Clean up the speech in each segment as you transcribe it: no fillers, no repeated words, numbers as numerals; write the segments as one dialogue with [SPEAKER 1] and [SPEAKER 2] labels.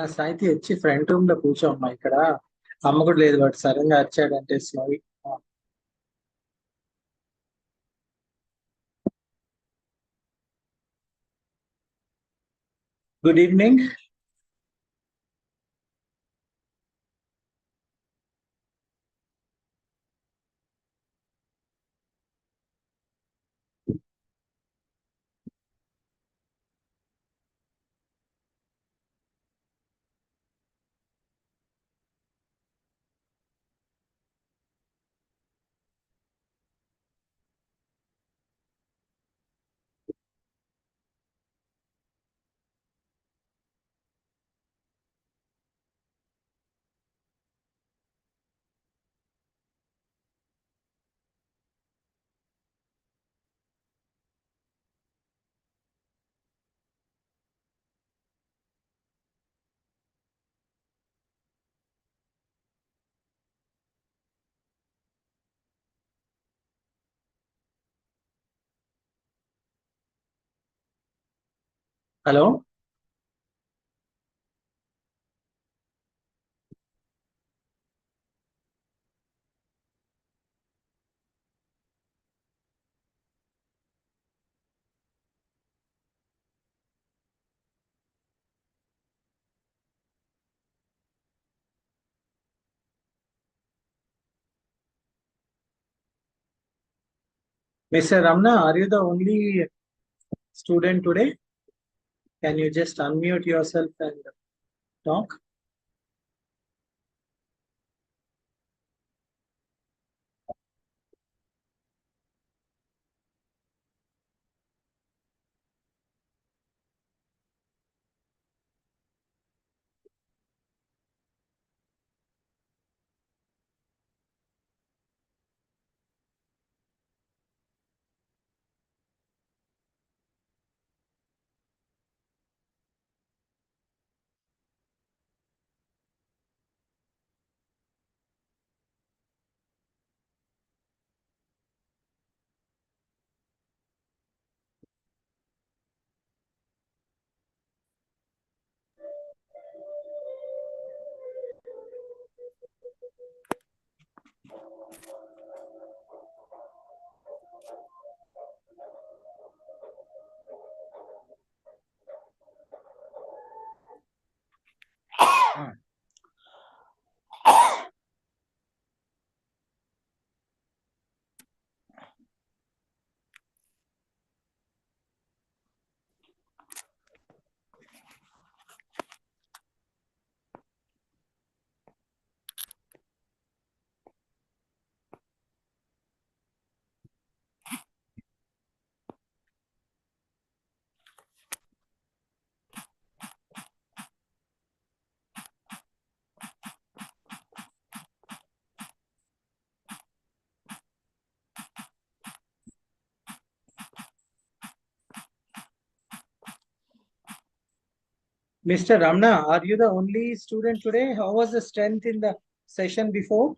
[SPEAKER 1] సాహితీ వచ్చి front room లో కూర్చోమ్మా ఇక్కడ. అమ్మ కూడా లేదు, వాడు సడన్ గా వచ్చాడంటే స్నోయి. Good evening. Hello. Mr. Ramna, are you the only student today? Can you just unmute yourself and talk? Mr. Ramna, are you the only student today? How was the strength in the session before?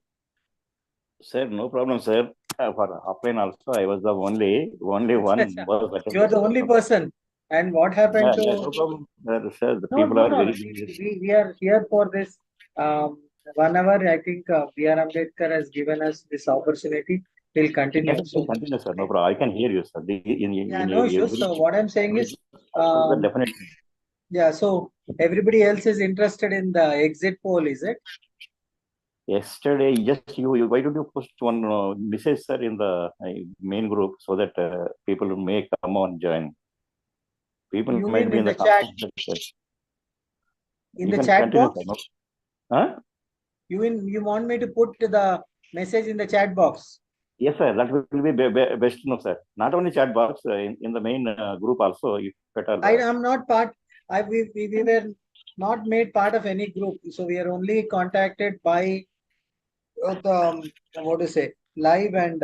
[SPEAKER 2] Sir, no problem, sir. For offline also, I was the only one was
[SPEAKER 1] You are the only person. And what happened to...
[SPEAKER 2] no problem, sir. The
[SPEAKER 1] No,
[SPEAKER 2] people
[SPEAKER 1] no,
[SPEAKER 2] are
[SPEAKER 1] no.
[SPEAKER 2] very
[SPEAKER 1] We are here for this 1 hour. I think B.R. Ambedkar has given us this opportunity. We'll continue.
[SPEAKER 2] Yes, sir, continue, sir. No problem. I can hear you, sir.
[SPEAKER 1] No issues. So what I'm saying is,
[SPEAKER 2] definitely.
[SPEAKER 1] yeah, so everybody else is interested in the exit poll, is it?
[SPEAKER 2] Yesterday, just you why don't you post one message, sir, in the main group so that people may come on join. People
[SPEAKER 1] You
[SPEAKER 2] might
[SPEAKER 1] mean
[SPEAKER 2] be
[SPEAKER 1] in
[SPEAKER 2] in
[SPEAKER 1] the chat? In
[SPEAKER 2] you
[SPEAKER 1] the
[SPEAKER 2] can
[SPEAKER 1] chat
[SPEAKER 2] continue,
[SPEAKER 1] box?
[SPEAKER 2] sir, no? Huh?
[SPEAKER 1] You want me to put the message in the chat box?
[SPEAKER 2] Yes, sir. That will be best, no, sir. Not only chat box, in the main group also, if better.
[SPEAKER 1] I am not part. We were not made part of any group, so we are only contacted by the what to say, live, and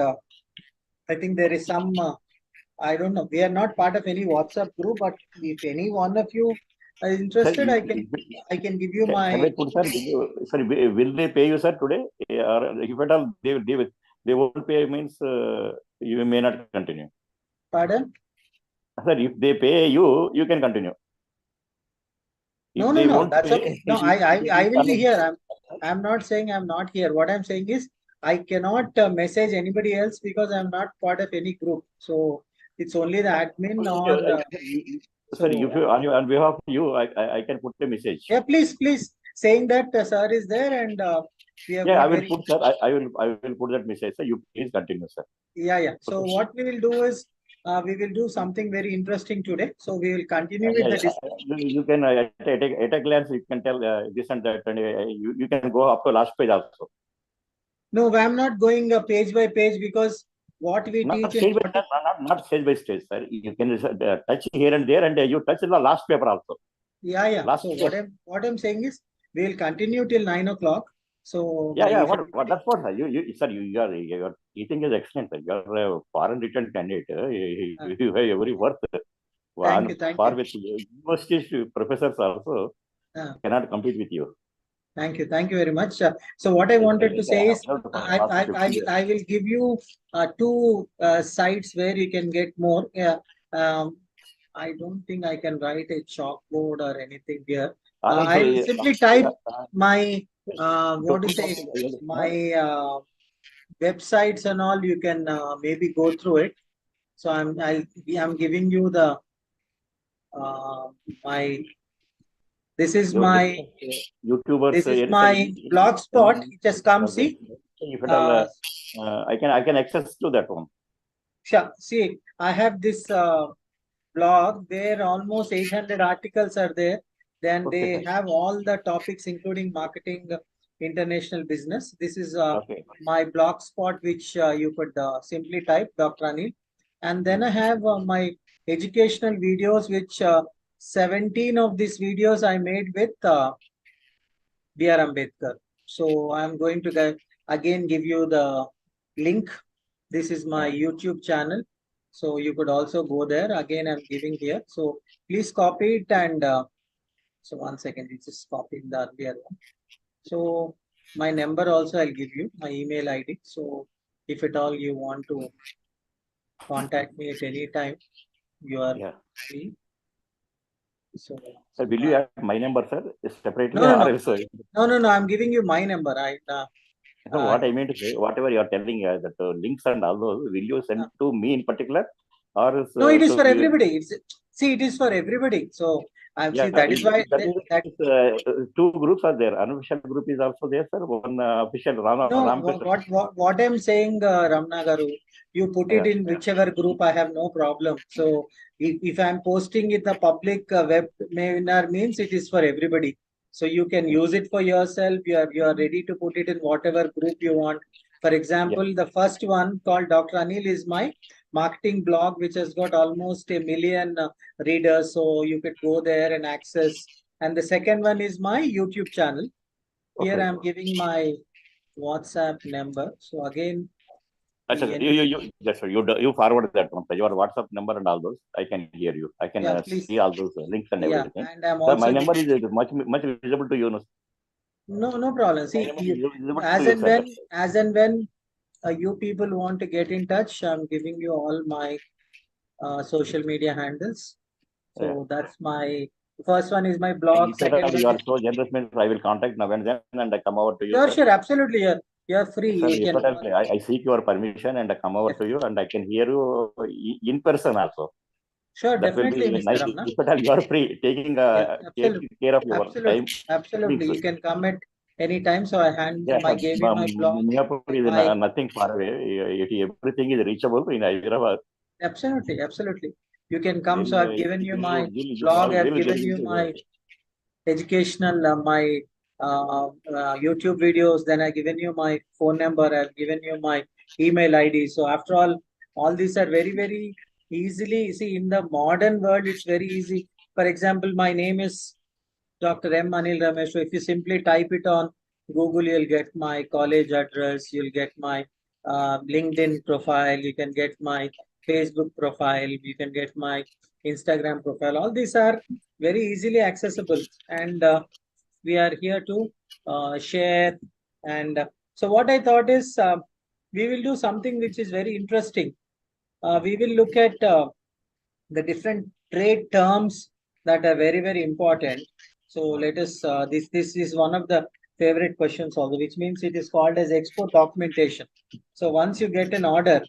[SPEAKER 1] I think there is some. I don't know. We are not part of any WhatsApp group, but if any one of you are interested,
[SPEAKER 2] Sir,
[SPEAKER 1] I can give you
[SPEAKER 2] can I
[SPEAKER 1] my.
[SPEAKER 2] put, sir? Sorry, will they pay you, sir, today? Or if at all they won't pay, means you may not continue.
[SPEAKER 1] Pardon?
[SPEAKER 2] Sir, if they pay you, you can continue.
[SPEAKER 1] No,
[SPEAKER 2] they
[SPEAKER 1] no,
[SPEAKER 2] won't
[SPEAKER 1] that's okay. No, I will be here. I'm not saying I'm not here. What I'm saying is I cannot message anybody else because I'm not part of any group. So it's only the admin or
[SPEAKER 2] Sorry,
[SPEAKER 1] so.
[SPEAKER 2] if you on behalf of you, I can put a message.
[SPEAKER 1] Yeah, please, saying that sir is there and we have
[SPEAKER 2] Yeah, I
[SPEAKER 1] got
[SPEAKER 2] will
[SPEAKER 1] very.
[SPEAKER 2] put, sir. I will put that message, sir. You please continue, sir.
[SPEAKER 1] Yeah. So
[SPEAKER 2] Okay.
[SPEAKER 1] what we will do is we will do something very interesting today. So we will continue with
[SPEAKER 2] Yeah,
[SPEAKER 1] the
[SPEAKER 2] yeah.
[SPEAKER 1] discussion.
[SPEAKER 2] You can at a glance you can tell this and that, and you can go up to last page also.
[SPEAKER 1] No, I'm not going page by page because what we
[SPEAKER 2] Not
[SPEAKER 1] teach in
[SPEAKER 2] stage by
[SPEAKER 1] 40.
[SPEAKER 2] not stage by stage, sir. You can touch here and there, and you touch in the last paper also.
[SPEAKER 1] Yeah.
[SPEAKER 2] Last
[SPEAKER 1] So
[SPEAKER 2] paper.
[SPEAKER 1] what I'm saying is we will continue till 9 o'clock. So
[SPEAKER 2] Yeah.
[SPEAKER 1] if
[SPEAKER 2] What that's what, sir. Sir, your teaching is excellent, sir. You are a foreign written candidate. You have every worth
[SPEAKER 1] thank
[SPEAKER 2] on
[SPEAKER 1] you, thank
[SPEAKER 2] par
[SPEAKER 1] you.
[SPEAKER 2] with university professors also
[SPEAKER 1] Uh,
[SPEAKER 2] cannot compete with you.
[SPEAKER 1] Thank you very much. So what I wanted to
[SPEAKER 2] Yes, I
[SPEAKER 1] say
[SPEAKER 2] have
[SPEAKER 1] is
[SPEAKER 2] observed for the last 50 years.
[SPEAKER 1] I will give you two sites where you can get more. I don't think I can write a chalkboard or anything here. I will simply type my what to say my websites and all. You can maybe go through it. So I'm giving you the uh, my this is
[SPEAKER 2] Your
[SPEAKER 1] my
[SPEAKER 2] YouTubers,
[SPEAKER 1] this is
[SPEAKER 2] sir,
[SPEAKER 1] my blog spot. Just come
[SPEAKER 2] okay.
[SPEAKER 1] see.
[SPEAKER 2] If at all,
[SPEAKER 1] Uh,
[SPEAKER 2] I can access to that one.
[SPEAKER 1] sure. See, I have this blog where almost 800 articles are there. Then
[SPEAKER 2] Okay,
[SPEAKER 1] they
[SPEAKER 2] sir.
[SPEAKER 1] have all the topics, including marketing, international business. This is
[SPEAKER 2] Okay.
[SPEAKER 1] my blog spot, which you could simply type Dr. Anil. And then I have my educational videos, which 17 of these videos I made with B.R. Ambedkar. So I'm going to again give you the link. This is my YouTube channel. So you could also go there. Again, I'm giving here. So please copy it and so 1 second, it's just copying the earlier one. So my number also I'll give you, my email ID. So if at all you want to contact me at any time, you are free. So
[SPEAKER 2] Sir, will you have my number, sir, separately
[SPEAKER 1] no, no,
[SPEAKER 2] or
[SPEAKER 1] no.
[SPEAKER 2] else?
[SPEAKER 1] No. I'm giving you my number.
[SPEAKER 2] What I mean to say, whatever you are telling, that links and all those, will you send to me in particular, or
[SPEAKER 1] No, it is
[SPEAKER 2] to
[SPEAKER 1] for everybody. It is for everybody. So
[SPEAKER 2] yeah,
[SPEAKER 1] see that is why
[SPEAKER 2] that is, two groups are there. Unofficial group is also there, sir. One official
[SPEAKER 1] no,
[SPEAKER 2] Ram
[SPEAKER 1] what I'm saying, Ramna Garu, you put it
[SPEAKER 2] yeah.
[SPEAKER 1] in whichever group, I have no problem. So if I'm posting it the public webinar means it is for everybody. So you can use it for yourself. You are ready to put it in whatever group you want. For example, the first one called Dr. Anil is my marketing blog, which has got almost 1 million readers. So you could go there and access. And the second one is my YouTube channel. Here
[SPEAKER 2] Okay.
[SPEAKER 1] I'm giving my WhatsApp number. So again,
[SPEAKER 2] Achha, you forward that one. Your WhatsApp number and all those. I can hear you. I can
[SPEAKER 1] please.
[SPEAKER 2] see all those links and
[SPEAKER 1] Yeah,
[SPEAKER 2] everything.
[SPEAKER 1] and I'm
[SPEAKER 2] Sir, my
[SPEAKER 1] also
[SPEAKER 2] number is much visible to you.
[SPEAKER 1] no problem.
[SPEAKER 2] My
[SPEAKER 1] See,
[SPEAKER 2] number is visible to
[SPEAKER 1] as
[SPEAKER 2] you,
[SPEAKER 1] and
[SPEAKER 2] sir.
[SPEAKER 1] when you people want to get in touch, I'm giving you all my social media handles. So that's my first one is my blog.
[SPEAKER 2] If at
[SPEAKER 1] Second
[SPEAKER 2] all
[SPEAKER 1] one
[SPEAKER 2] you are
[SPEAKER 1] is
[SPEAKER 2] so generous, means I will contact now and then and I come over to you, sir.
[SPEAKER 1] sure, absolutely. You're free.
[SPEAKER 2] Sir,
[SPEAKER 1] You
[SPEAKER 2] if
[SPEAKER 1] can
[SPEAKER 2] at all I seek your permission and I come over to you and I can hear you in person also.
[SPEAKER 1] sure,
[SPEAKER 2] That will
[SPEAKER 1] definitely,
[SPEAKER 2] be
[SPEAKER 1] Mr.
[SPEAKER 2] nice.
[SPEAKER 1] Ramna.
[SPEAKER 2] If at all you are free, taking
[SPEAKER 1] Yeah, absolutely,
[SPEAKER 2] care of your time.
[SPEAKER 1] absolutely.
[SPEAKER 2] Please,
[SPEAKER 1] You can come at any time. So I
[SPEAKER 2] yeah,
[SPEAKER 1] gave you my blog,
[SPEAKER 2] Miyapur is
[SPEAKER 1] my
[SPEAKER 2] nothing far away. Everything is reachable in Hyderabad.
[SPEAKER 1] absolutely. You can come.
[SPEAKER 2] Then
[SPEAKER 1] So I've given you my
[SPEAKER 2] you
[SPEAKER 1] blog.
[SPEAKER 2] all
[SPEAKER 1] I've
[SPEAKER 2] will get
[SPEAKER 1] given you
[SPEAKER 2] into
[SPEAKER 1] my educational, my YouTube videos. Then I've given you my phone number. I've given you my email ID. So after all these are very easily. See, in the modern world, it's very easy. For example, my name is Dr. M. Anil Ramesh. So if you simply type it on Google, you'll get my college address, you'll get my LinkedIn profile, you can get my Facebook profile, you can get my Instagram profile. All these are very easily accessible, and we are here to share. And so, what I thought is we will do something which is very interesting. We will look at the different trade terms that are very important. So let us, this is one of the favorite questions also, which means it is called as export documentation. So once you get an order,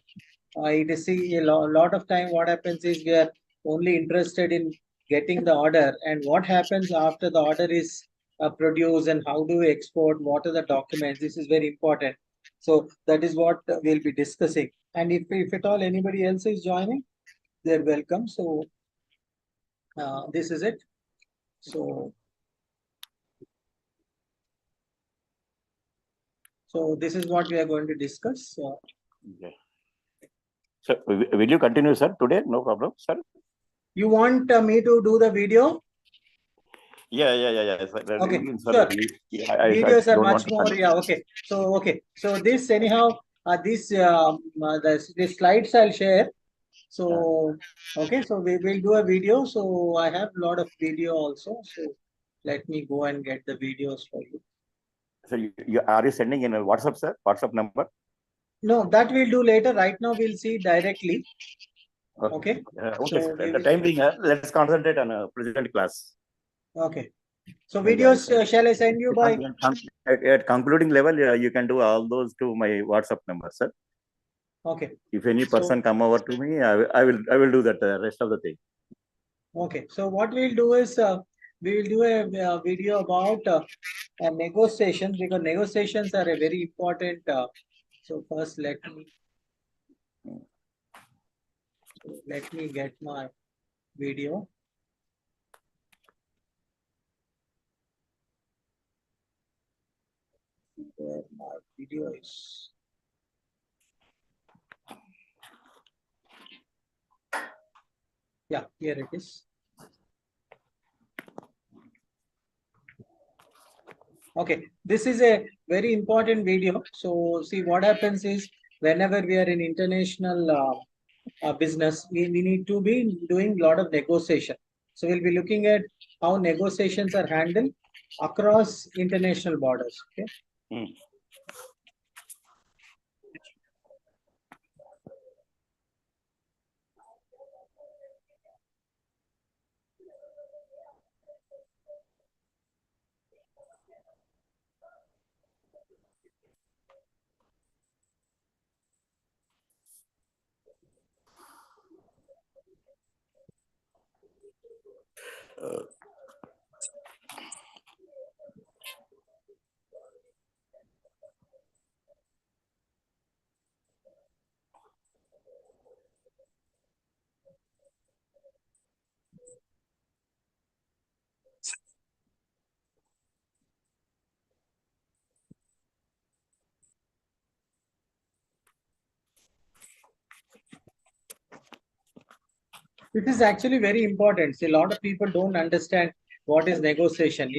[SPEAKER 1] it is a lot of time what happens is we are only interested in getting the order, and what happens after the order is produced and how do we export, what are the documents. This is very important. So that is what we'll be discussing. And if at all anybody else is joining, they're welcome. So this is it. So this is what we are going to discuss.
[SPEAKER 2] Yeah. So will you continue, sir, today? No problem, sir.
[SPEAKER 1] You want me to do the video?
[SPEAKER 2] Yeah. Sir.
[SPEAKER 1] Okay,
[SPEAKER 2] Sir,
[SPEAKER 1] sure. Videos are much more. Yeah, okay. So this anyhow, the slides I'll share. So okay, so we will do a video. So I have a lot of video also. So let me go and get the videos for you.
[SPEAKER 2] So are you sending in a WhatsApp, sir? WhatsApp number?
[SPEAKER 1] No, that we'll do later. Right now we'll see directly. Okay.
[SPEAKER 2] Okay. So at the time being, let's concentrate on a present class.
[SPEAKER 1] Okay. So videos shall I send you by?
[SPEAKER 2] At concluding level, you can do all those to my WhatsApp number, sir.
[SPEAKER 1] Okay.
[SPEAKER 2] If any person come over to me, I will do that rest of the thing.
[SPEAKER 1] Okay. So what we'll do is we will do a video about negotiations, because negotiations are a very important. So first let me get my video. Where my video is. Yeah, here it is. Okay, this is a very important video. So see what happens is whenever we are in international business, we need to be doing a lot of negotiation. So we'll be looking at how negotiations are handled across international borders. Okay. It is actually very important. See, a lot of people don't understand what is negotiation.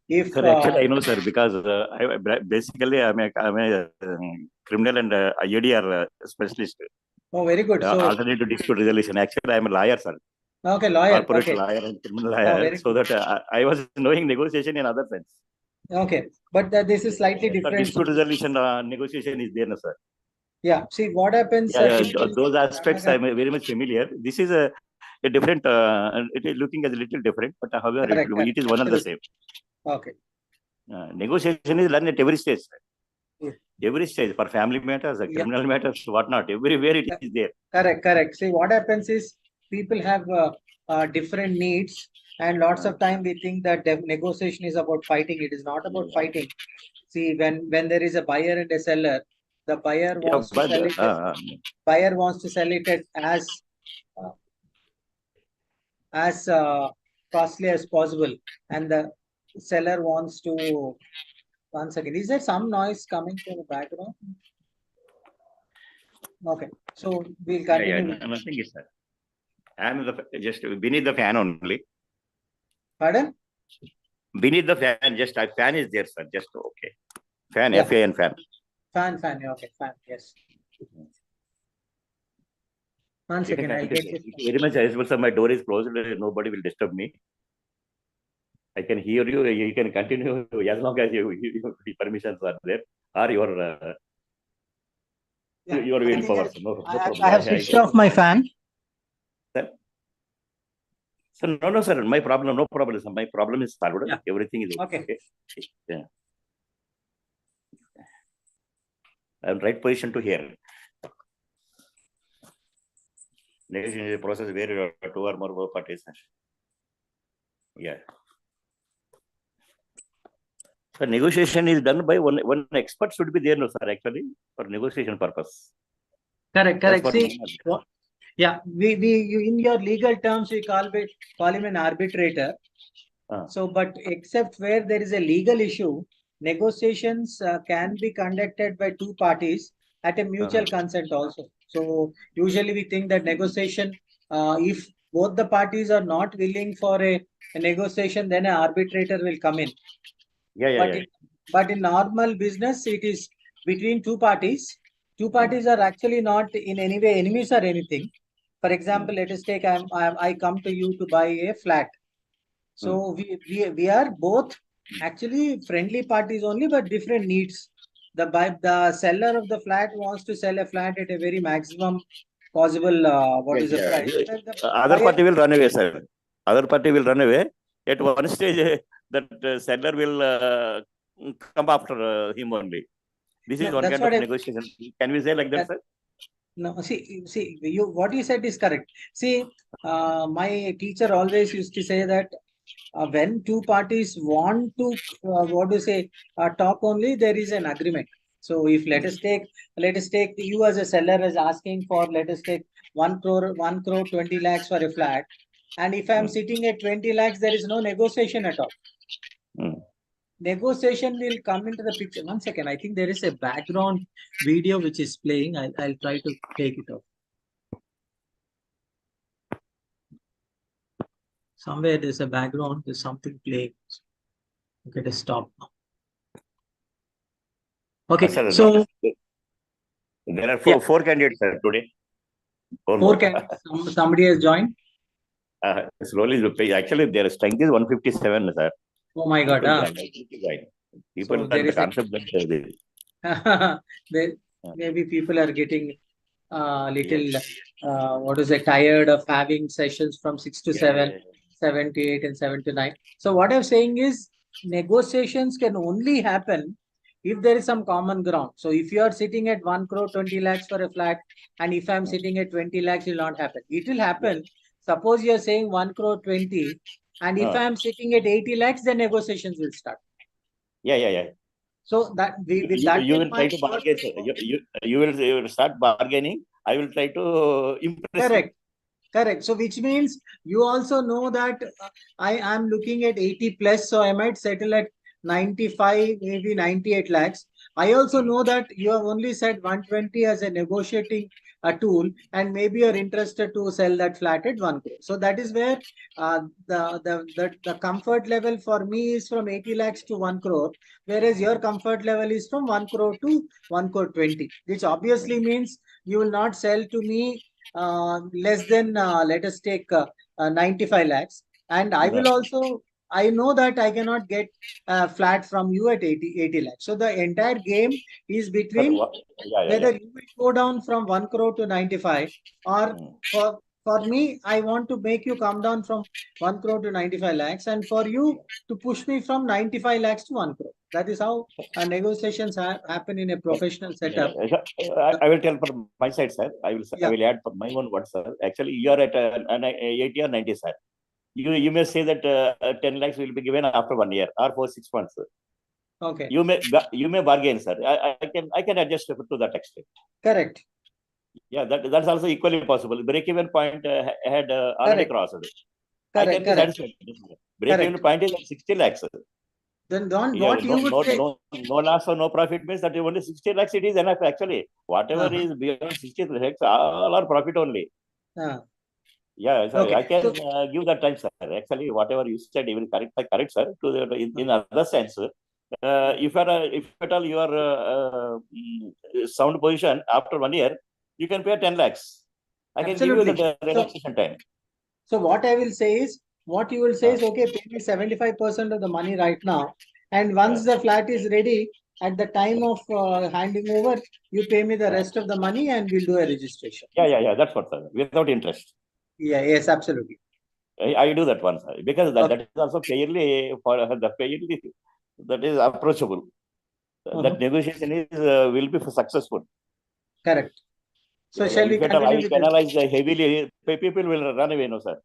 [SPEAKER 1] If
[SPEAKER 2] Sir, actually, I know, sir, because basically I'm a criminal and IADR specialist.
[SPEAKER 1] Oh, very good. So
[SPEAKER 2] alternative dispute resolution. Actually, I'm a lawyer, sir.
[SPEAKER 1] Okay, lawyer.
[SPEAKER 2] Corporate
[SPEAKER 1] Okay.
[SPEAKER 2] lawyer and criminal lawyer. So
[SPEAKER 1] good.
[SPEAKER 2] that I was knowing negotiation in other sense.
[SPEAKER 1] Okay, but this is slightly different.
[SPEAKER 2] Dispute resolution negotiation is there, no, sir.
[SPEAKER 1] Yeah. See what happens.
[SPEAKER 2] Those aspects I'm very much familiar. This is a different. It is looking as a little different, but however, it is one and the same.
[SPEAKER 1] Okay.
[SPEAKER 2] Negotiation is learned at every stage. Every stage for family matters, criminal matters, whatnot. Everywhere it is there.
[SPEAKER 1] Correct. See what happens is people have different needs, and lots of time we think that negotiation is about fighting. It is not about fighting. See, when there is a buyer and a seller, the buyer wants to sell it. Buyer wants to sell it as costly as possible, and the seller wants to. Once again, is there some noise coming from the background? Okay, so we'll continue.
[SPEAKER 2] Nothing is there. I am just beneath the fan only.
[SPEAKER 1] Pardon?
[SPEAKER 2] Beneath the fan, just a fan is there, sir. Just okay. Fan, yeah. FAN fan.
[SPEAKER 1] Fan. Okay, fan. Yes. Once again, I'll get it.
[SPEAKER 2] Very much as sir. My door is closed. Nobody will disturb me. I can hear you. You can continue as long as the permissions are there, or your willpower. No problem.
[SPEAKER 1] I have switched off my fan.
[SPEAKER 2] Sir? Sir, no, sir. My problem, no problem, sir. My problem is solved.
[SPEAKER 1] Yeah.
[SPEAKER 2] Everything is
[SPEAKER 1] Okay.
[SPEAKER 2] Yeah. I'm right position to hear. Negotiation is a process where two or more parties. Yeah. So negotiation is done by one expert should be there, no, sir, actually, for negotiation purpose.
[SPEAKER 1] Correct.
[SPEAKER 2] That's what
[SPEAKER 1] See, yeah, in your legal terms, we call him an arbitrator. So, but except where there is a legal issue, negotiations can be conducted by two parties at a mutual consent also. So, usually we think that negotiation, if both the parties are not willing for a negotiation, then an arbitrator will come in. But in normal business, it is between two parties. Two parties are actually not in any way enemies or anything. For example, let us take I come to you to buy a flat. So we are both actually friendly parties only, but different needs. The seller of the flat wants to sell a flat at a very maximum possible the price.
[SPEAKER 2] Other party will run away, sir. Other party will run away. At one stage, that seller will come after him only. This is one kind of negotiation. Can we say like that, sir?
[SPEAKER 1] No, see, what you said is correct. See, my teacher always used to say that when two parties want to talk only, there is an agreement. So if let us take you as a seller is asking for, let us take 1 crore 20 lakhs for a flat, and if I am sitting at 20 lakhs, there is no negotiation at all. Negotiation will come into the picture. One second, I think there is a background video which is playing. I'll try to take it off. Somewhere there's a background, there's something playing. Okay, let's stop now. Okay, so
[SPEAKER 2] there are four candidates, sir, today.
[SPEAKER 1] Four candidates. Somebody has joined.
[SPEAKER 2] Slowly, actually, their strength is 157, sir.
[SPEAKER 1] Oh my God!
[SPEAKER 2] People so the concept
[SPEAKER 1] maybe people are getting little tired of having sessions from 6 to 7, 7 to 8, and 7 to 9. So what I'm saying is negotiations can only happen if there is some common ground. So if you are sitting at 1 crore 20 lakhs for a flat, and if I'm sitting at 20 lakhs, it will not happen. It will happen. Suppose you're saying 1 crore 20, and if I'm sitting at 80 lakhs, then negotiations will start. So that you
[SPEAKER 2] will try to bargain. You will start bargaining. I will try to impress.
[SPEAKER 1] Correct. So which means you also know that I am looking at 80 plus, so I might settle at 95, maybe 98 lakhs. I also know that you have only said 120 as a negotiating tool, and maybe you're interested to sell that flat at 1 crore. So that is where the comfort level for me is from 80 lakhs to 1 crore, whereas your comfort level is from 1 crore to 1 crore 20, which obviously means you will not sell to me less than let us take 95 lakhs, and I will also, I know that I cannot get flat from you at 80 lakhs. So the entire game is between whether you will go down from 1 crore to 95, or for me, I want to make you come down from 1 crore to 95 lakhs, and for you to push me from 95 lakhs to 1 crore. That is how negotiations happen in a professional setup.
[SPEAKER 2] I will tell from my side, sir. I will add from my own words, sir. Actually, you are at 80 or 90, sir. You may say that 10 lakhs will be given after 1 year or for 6 months.
[SPEAKER 1] Okay.
[SPEAKER 2] You may bargain, sir. I can adjust to that extent.
[SPEAKER 1] Correct.
[SPEAKER 2] Yeah, that's also equally possible. Break-even point had already crossed.
[SPEAKER 1] Correct.
[SPEAKER 2] Break-even point is 60 lakhs.
[SPEAKER 1] Then what you would say?
[SPEAKER 2] No loss or no profit means that only 60 lakhs it is enough actually. Whatever is beyond 60 lakhs, all are profit only. Yeah, sir, okay. I can give that time, sir. Actually, whatever you said, even correct, sir. In other sense, if at all you are sound position after 1 year, you can pay 10 lakhs. I can give you the relaxation time.
[SPEAKER 1] So what I will say is, what you will say is, okay, pay me 75% of the money right now, and once the flat is ready, at the time of handing over, you pay me the rest of the money, and we'll do a registration.
[SPEAKER 2] Yeah. That's what, sir. Without interest.
[SPEAKER 1] Yes, absolutely.
[SPEAKER 2] I do that once because that is also fairly for the fairly that is approachable. That negotiation is will be successful.
[SPEAKER 1] Correct. So shall we
[SPEAKER 2] if at all I
[SPEAKER 1] continue with
[SPEAKER 2] penalize heavily, people will run away, no sir.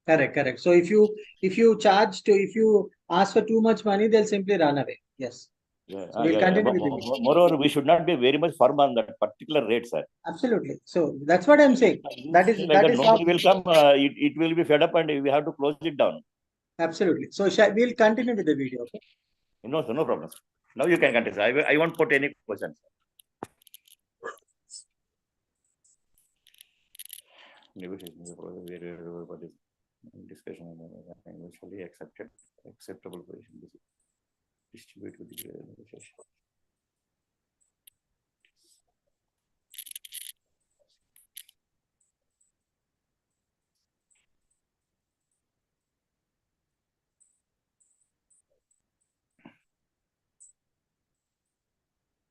[SPEAKER 1] Correct. So if you if you ask for too much money, they'll simply run away. Yes. So we'll continue with the
[SPEAKER 2] Moreover, we should not be very much firm on that particular rate, sir.
[SPEAKER 1] Absolutely. So that's what I'm saying. That is
[SPEAKER 2] nobody will come. It will be fed up, and we have to close it down.
[SPEAKER 1] Absolutely. So we'll continue with the video. Okay?
[SPEAKER 2] No, sir, no problem. Now you can continue. I won't put any questions. Negotiation discussion mutually acceptable position. Distribute with the negotiation.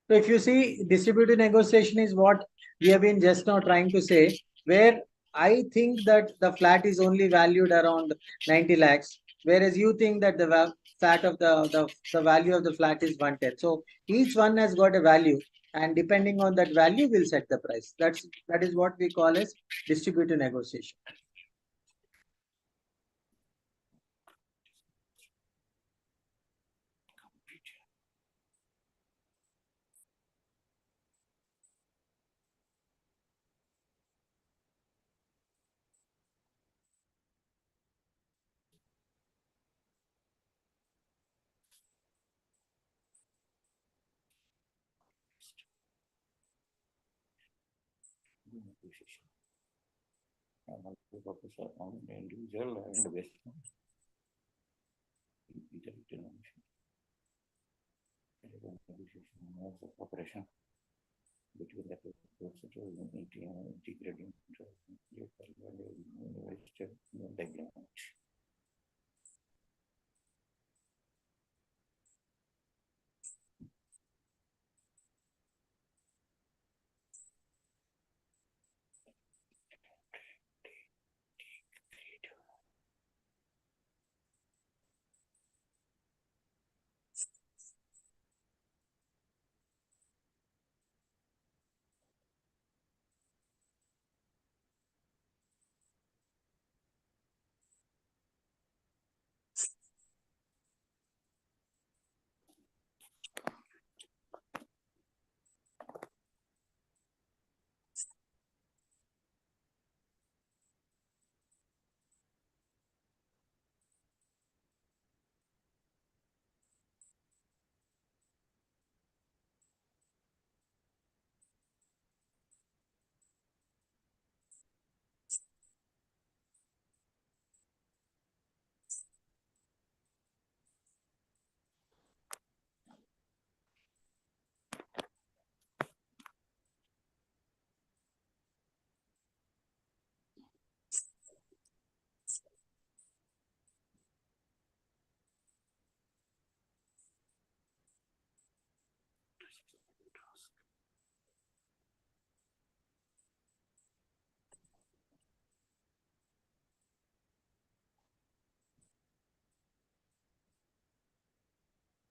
[SPEAKER 1] So if you see, distributed negotiation is what we have been just now trying to say, where I think that the flat is only valued around 90 lakhs, whereas you think that the flat of the value of the flat is 110. So each one has got a value, and depending on that value, we'll set the price. That is what we call as distributed negotiation.
[SPEAKER 2] Individual and based operation between the integrating diagram.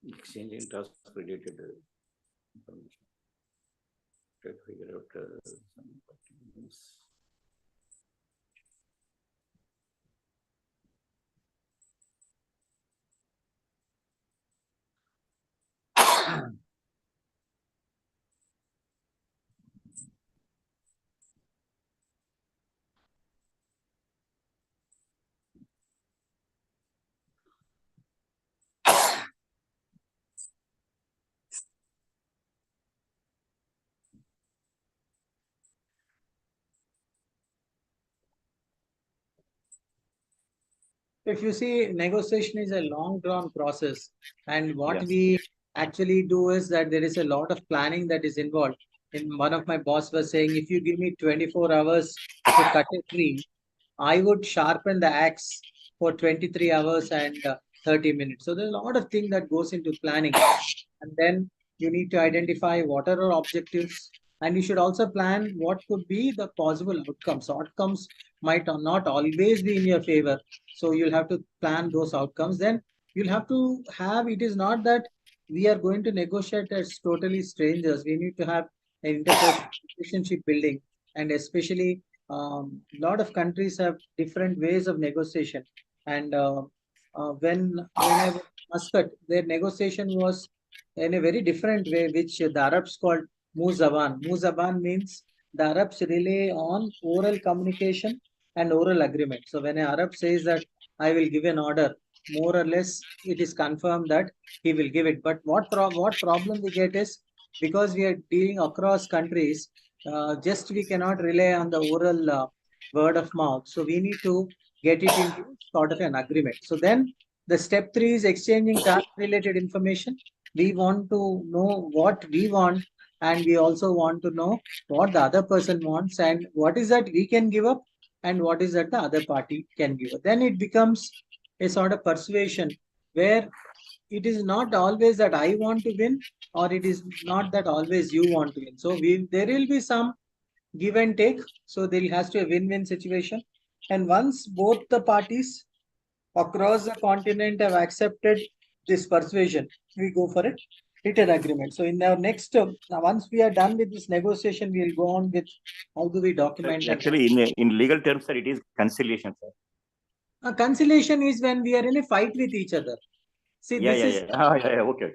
[SPEAKER 2] Exchanging task related information. Try to figure out some things.
[SPEAKER 1] If you see, negotiation is a long drawn process, and what we actually do is that there is a lot of planning that is involved. In one of my boss was saying, if you give me 24 hours to cut a tree, I would sharpen the axe for 23 hours and 30 minutes. So there's a lot of things that goes into planning, and then you need to identify what are our objectives, and you should also plan what could be the possible outcomes. So outcomes might not always be in your favor. So you'll have to plan those outcomes. Then you'll have to have, it is not that we are going to negotiate as totally strangers. We need to have an interpersonal relationship building. And especially a lot of countries have different ways of negotiation. And when I was in Muscat, their negotiation was in a very different way, which the Arabs called Muzaban. Muzaban means the Arabs rely on oral communication and oral agreement. So when an Arab says that I will give an order, more or less it is confirmed that he will give it. But what problem we get is, because we are dealing across countries, just we cannot rely on the oral word of mouth. So we need to get it into sort of an agreement. So then the step 3 is exchanging task related information. We want to know what we want, and we also want to know what the other person wants, and what is that we can give up and what is that the other party can give up. Then it becomes a sort of persuasion where it is not always that I want to win, or it is not that always you want to win. So there will be some give and take. So there has to be a win-win situation. And once both the parties across the continent have accepted this persuasion, we go for it written agreement. So in our next, once we are done with this negotiation, we will go on with how do we document.
[SPEAKER 2] Actually, in legal terms, sir, it is conciliation, sir.
[SPEAKER 1] Conciliation is when we are in a fight with each other. See,
[SPEAKER 2] okay.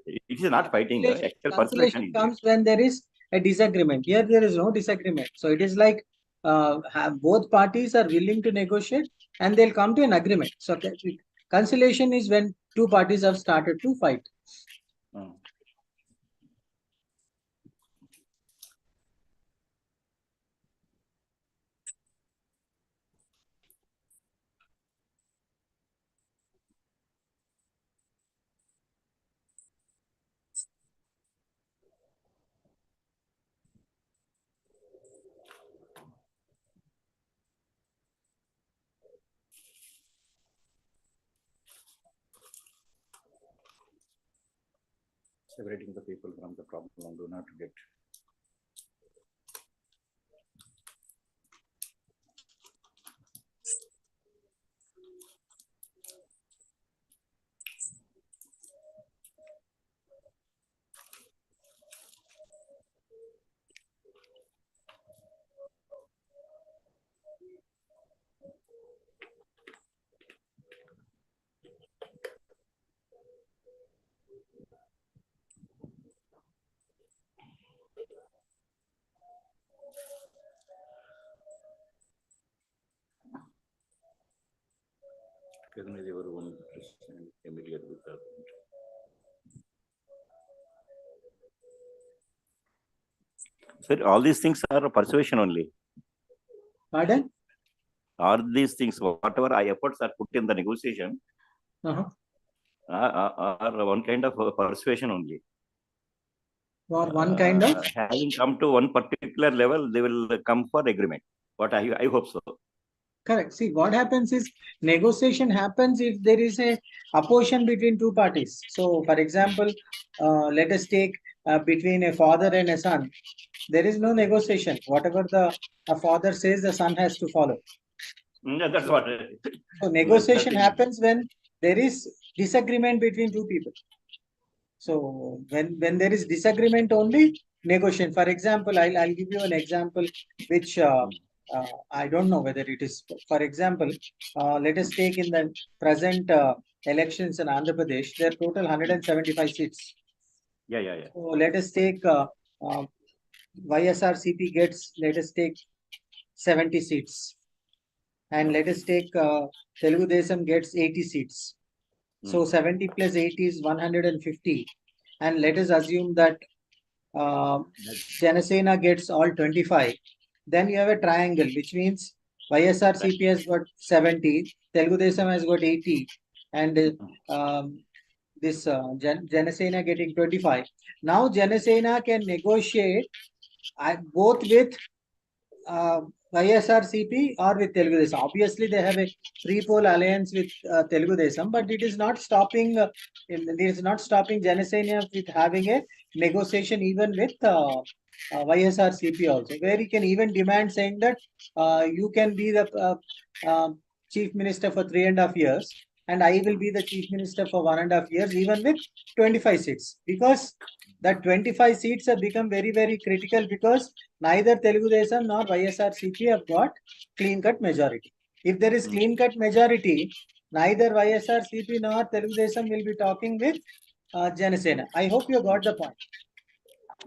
[SPEAKER 2] It is not fighting. Actual
[SPEAKER 1] conciliation comes when there is a disagreement. Here there is no disagreement. So it is like both parties are willing to negotiate and they'll come to an agreement. So conciliation is when two parties have started to fight.
[SPEAKER 2] Separating the people from the problem, do not get. Sir, all these things are persuasion only.
[SPEAKER 1] Pardon?
[SPEAKER 2] All these things, whatever efforts are put in the negotiation, are one kind of persuasion only.
[SPEAKER 1] For one kind of?
[SPEAKER 2] Having come to one particular level, they will come for agreement. But I hope so.
[SPEAKER 1] Correct. See, what happens is negotiation happens if there is a opposition between two parties. So, for example, let us take between a father and a son. There is no negotiation. Whatever the father says, the son has to follow.
[SPEAKER 2] Yeah, that's what.
[SPEAKER 1] So, negotiation happens when there is disagreement between two people. So, when there is disagreement only, negotiation. For example, I'll give you an example which I don't know whether it is. For example, let us take in the present elections in Andhra Pradesh, there are total 175 seats.
[SPEAKER 2] Yeah.
[SPEAKER 1] So let us take YSRCP gets, let us take 70 seats. And let us take Telugu Desam gets 80 seats. So 70 plus 80 is 150. And let us assume that Janasena gets all 25. Then you have a triangle, which means YSRCP has got 70, Telugu Desam has got 80, and this Janasena getting 25. Now Janasena can negotiate both with YSRCP or with Telugu Desam. Obviously, they have a free poll alliance with Telugu Desam, but it is not stopping. It is not stopping Janasena with having a negotiation even with YSRCP also, where he can even demand saying that you can be the chief minister for 3.5 years, and I will be the chief minister for 1.5 years, even with 25 seats, because that 25 seats have become very, very critical, because neither Telugu Desam nor YSRCP have got clean-cut majority. If there is clean-cut majority, neither YSRCP nor Telugu Desam will be talking with Janasena. I hope you got the point.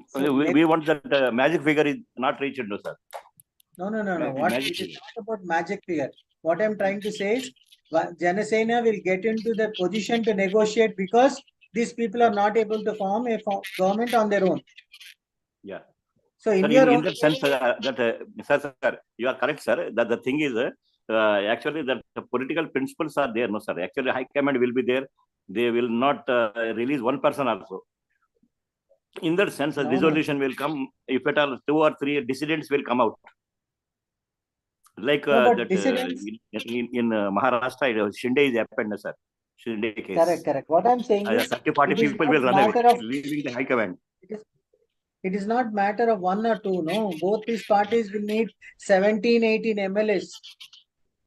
[SPEAKER 2] So we want that magic figure is not reached, no, sir.
[SPEAKER 1] No. It is not about magic figure. What I'm trying to say is, Janasena will get into the position to negotiate, because these people are not able to form a government on their own.
[SPEAKER 2] Yeah.
[SPEAKER 1] So
[SPEAKER 2] in that sense, sir, you are correct, sir. That the thing is, actually, the political principles are there, no, sir. Actually, High Command will be there. They will not release one person also. In that sense, a dissolution will come if at all 2 or 3 dissidents will come out. Like that in Maharashtra, Shinde is happened, sir. Shinde case.
[SPEAKER 1] Correct. What I'm saying is,
[SPEAKER 2] 30-40 people will run away, leaving the High Command.
[SPEAKER 1] It is not matter of 1 or 2, no. Both these parties will need 17, 18 MLAs.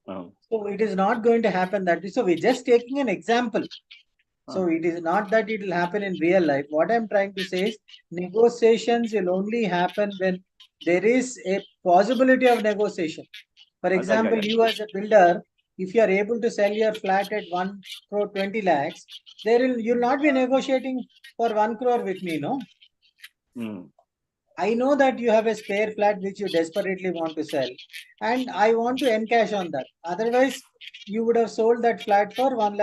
[SPEAKER 1] So it is not going to happen that way. So we're just taking an example. So it is not that it will happen in real life. What I'm trying to say is, negotiations will only happen when there is a possibility of negotiation. For example, you as a builder, if you are able to sell your flat at 1 crore 20 lakhs, you'll not be negotiating for 1 crore with me, no? I know that you have a spare flat which you desperately want to sell, and I want to encash on that. Otherwise, you would have sold that flat for 1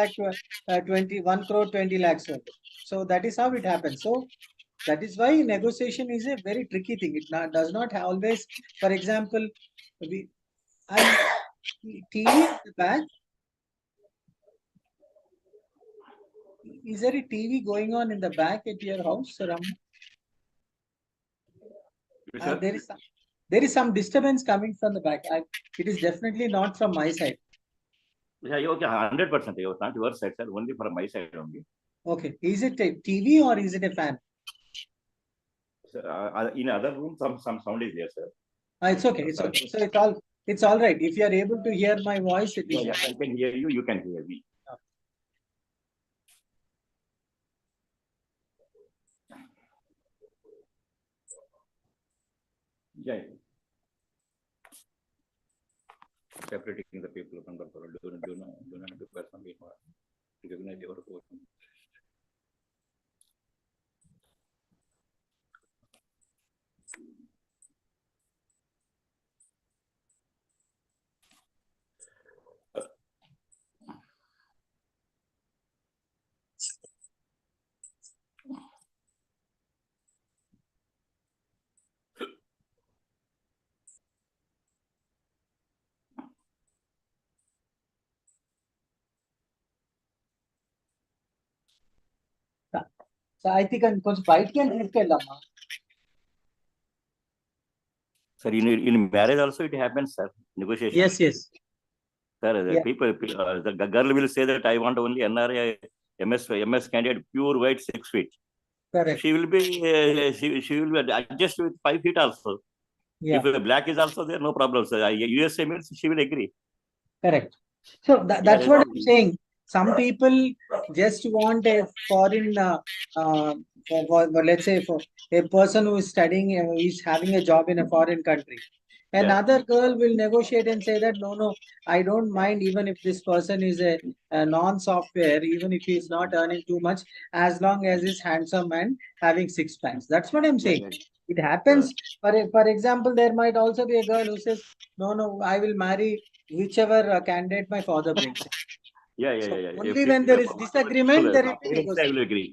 [SPEAKER 1] crore 20 lakhs. So that is how it happens. So that is why negotiation is a very tricky thing. It does not always, for example, TV at the back. Is there a TV going on in the back at your house, Ram? There is some disturbance coming from the back. It is definitely not from my side.
[SPEAKER 2] Yeah, okay, 100%. It was not your side, sir. Only from my side only.
[SPEAKER 1] Okay. Is it a TV or is it a fan?
[SPEAKER 2] In other room, some sound is there, sir.
[SPEAKER 1] It's okay. So it's all right. If you are able to hear my voice, it is.
[SPEAKER 2] Yeah, I can hear you. You can hear me. Yeah. Separating the people from the world. Do not be personally recognize your portion.
[SPEAKER 1] So I think కొంచెం బయటికి తీసుకెళ్ళమ్మా.
[SPEAKER 2] Sir, in marriage also it happens, sir. Negotiation.
[SPEAKER 1] Yes.
[SPEAKER 2] Sir, people, the girl will say that I want only NRI, MS candidate, pure white, 6 feet.
[SPEAKER 1] Correct.
[SPEAKER 2] She will be adjust with 5 feet also.
[SPEAKER 1] Yeah.
[SPEAKER 2] If black is also there, no problem, sir. USA means she will agree.
[SPEAKER 1] Correct. So that's what I'm saying. Some people just want a foreign, let's say, for a person who is studying, is having a job in a foreign country. Another girl will negotiate and say that, no, I don't mind even if this person is a non-software, even if he is not earning too much, as long as he's handsome and having 6 packs. That's what I'm saying. It happens. For example, there might also be a girl who says, no, I will marry whichever candidate my father brings.
[SPEAKER 2] Yeah.
[SPEAKER 1] Only when there is disagreement, there will be
[SPEAKER 2] negotiation. I will agree.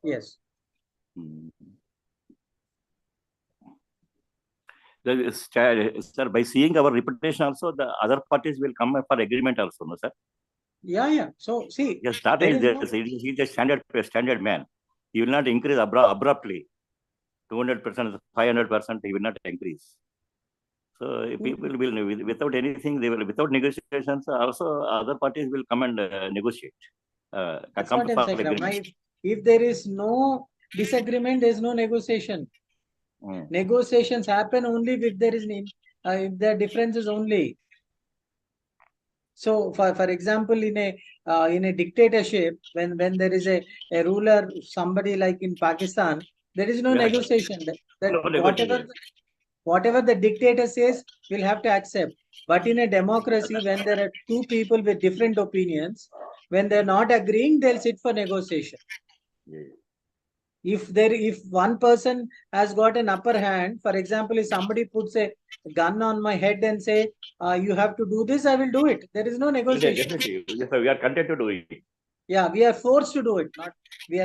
[SPEAKER 1] Yes.
[SPEAKER 2] Sir, by seeing our reputation also, the other parties will come for agreement also, no, sir?
[SPEAKER 1] Yeah. So see,
[SPEAKER 2] yes, that is he's a standard man. He will not increase abruptly. 200%, 500%, he will not increase. So people will, without anything, they will, without negotiations, also other parties will come and negotiate.
[SPEAKER 1] That's what I'm saying. If there is no disagreement, there is no negotiation. Negotiations happen only if there is if the difference is only. So, for example, in a dictatorship, when there is a ruler, somebody like in Pakistan, there is no negotiation. That whatever the dictator says, we'll have to accept. But in a democracy, when there are two people with different opinions, when they're not agreeing, they'll sit for negotiation. If one person has got an upper hand, for example, if somebody puts a gun on my head and say, you have to do this, I will do it. There is no negotiation.
[SPEAKER 2] Yes, we are content to do it.
[SPEAKER 1] Yeah, we are forced to do it. Not we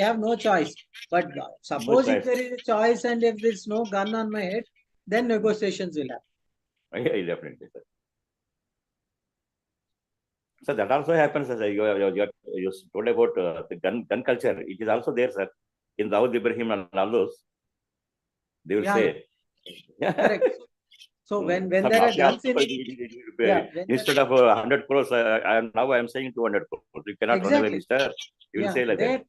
[SPEAKER 1] have no choice. But suppose if there is a choice and if there's no gun on my head, then negotiations will happen.
[SPEAKER 2] Yeah, definitely, sir. So that also happens, sir. You told about the gun culture. It is also there, sir. In Dawood Ibrahim and all those, they will say.
[SPEAKER 1] Correct. So when there are guns
[SPEAKER 2] instead of 100 crores, now I am saying 200 crores. You cannot run away, mister. You will say like that.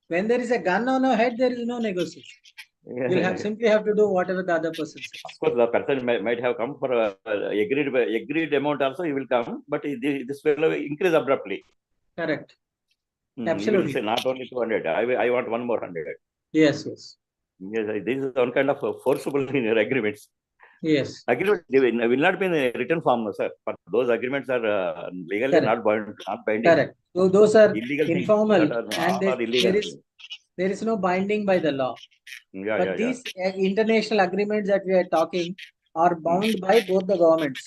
[SPEAKER 1] When there is a gun on your head, there is no negotiation. You'll simply have to do whatever the other person says.
[SPEAKER 2] Of course, the person might have come for agreed amount also. He will come, but this will increase abruptly.
[SPEAKER 1] Correct. Absolutely.
[SPEAKER 2] Say not only 200. I want one more 100.
[SPEAKER 1] Yes.
[SPEAKER 2] Yes, this is one kind of forcible in your agreements.
[SPEAKER 1] Yes.
[SPEAKER 2] Agreement will not be in a written form, sir. But those agreements are legally not binding.
[SPEAKER 1] Correct. So those are
[SPEAKER 2] illegal
[SPEAKER 1] informal and there is no binding by the law. But these international agreements that we are talking are bound by both the governments.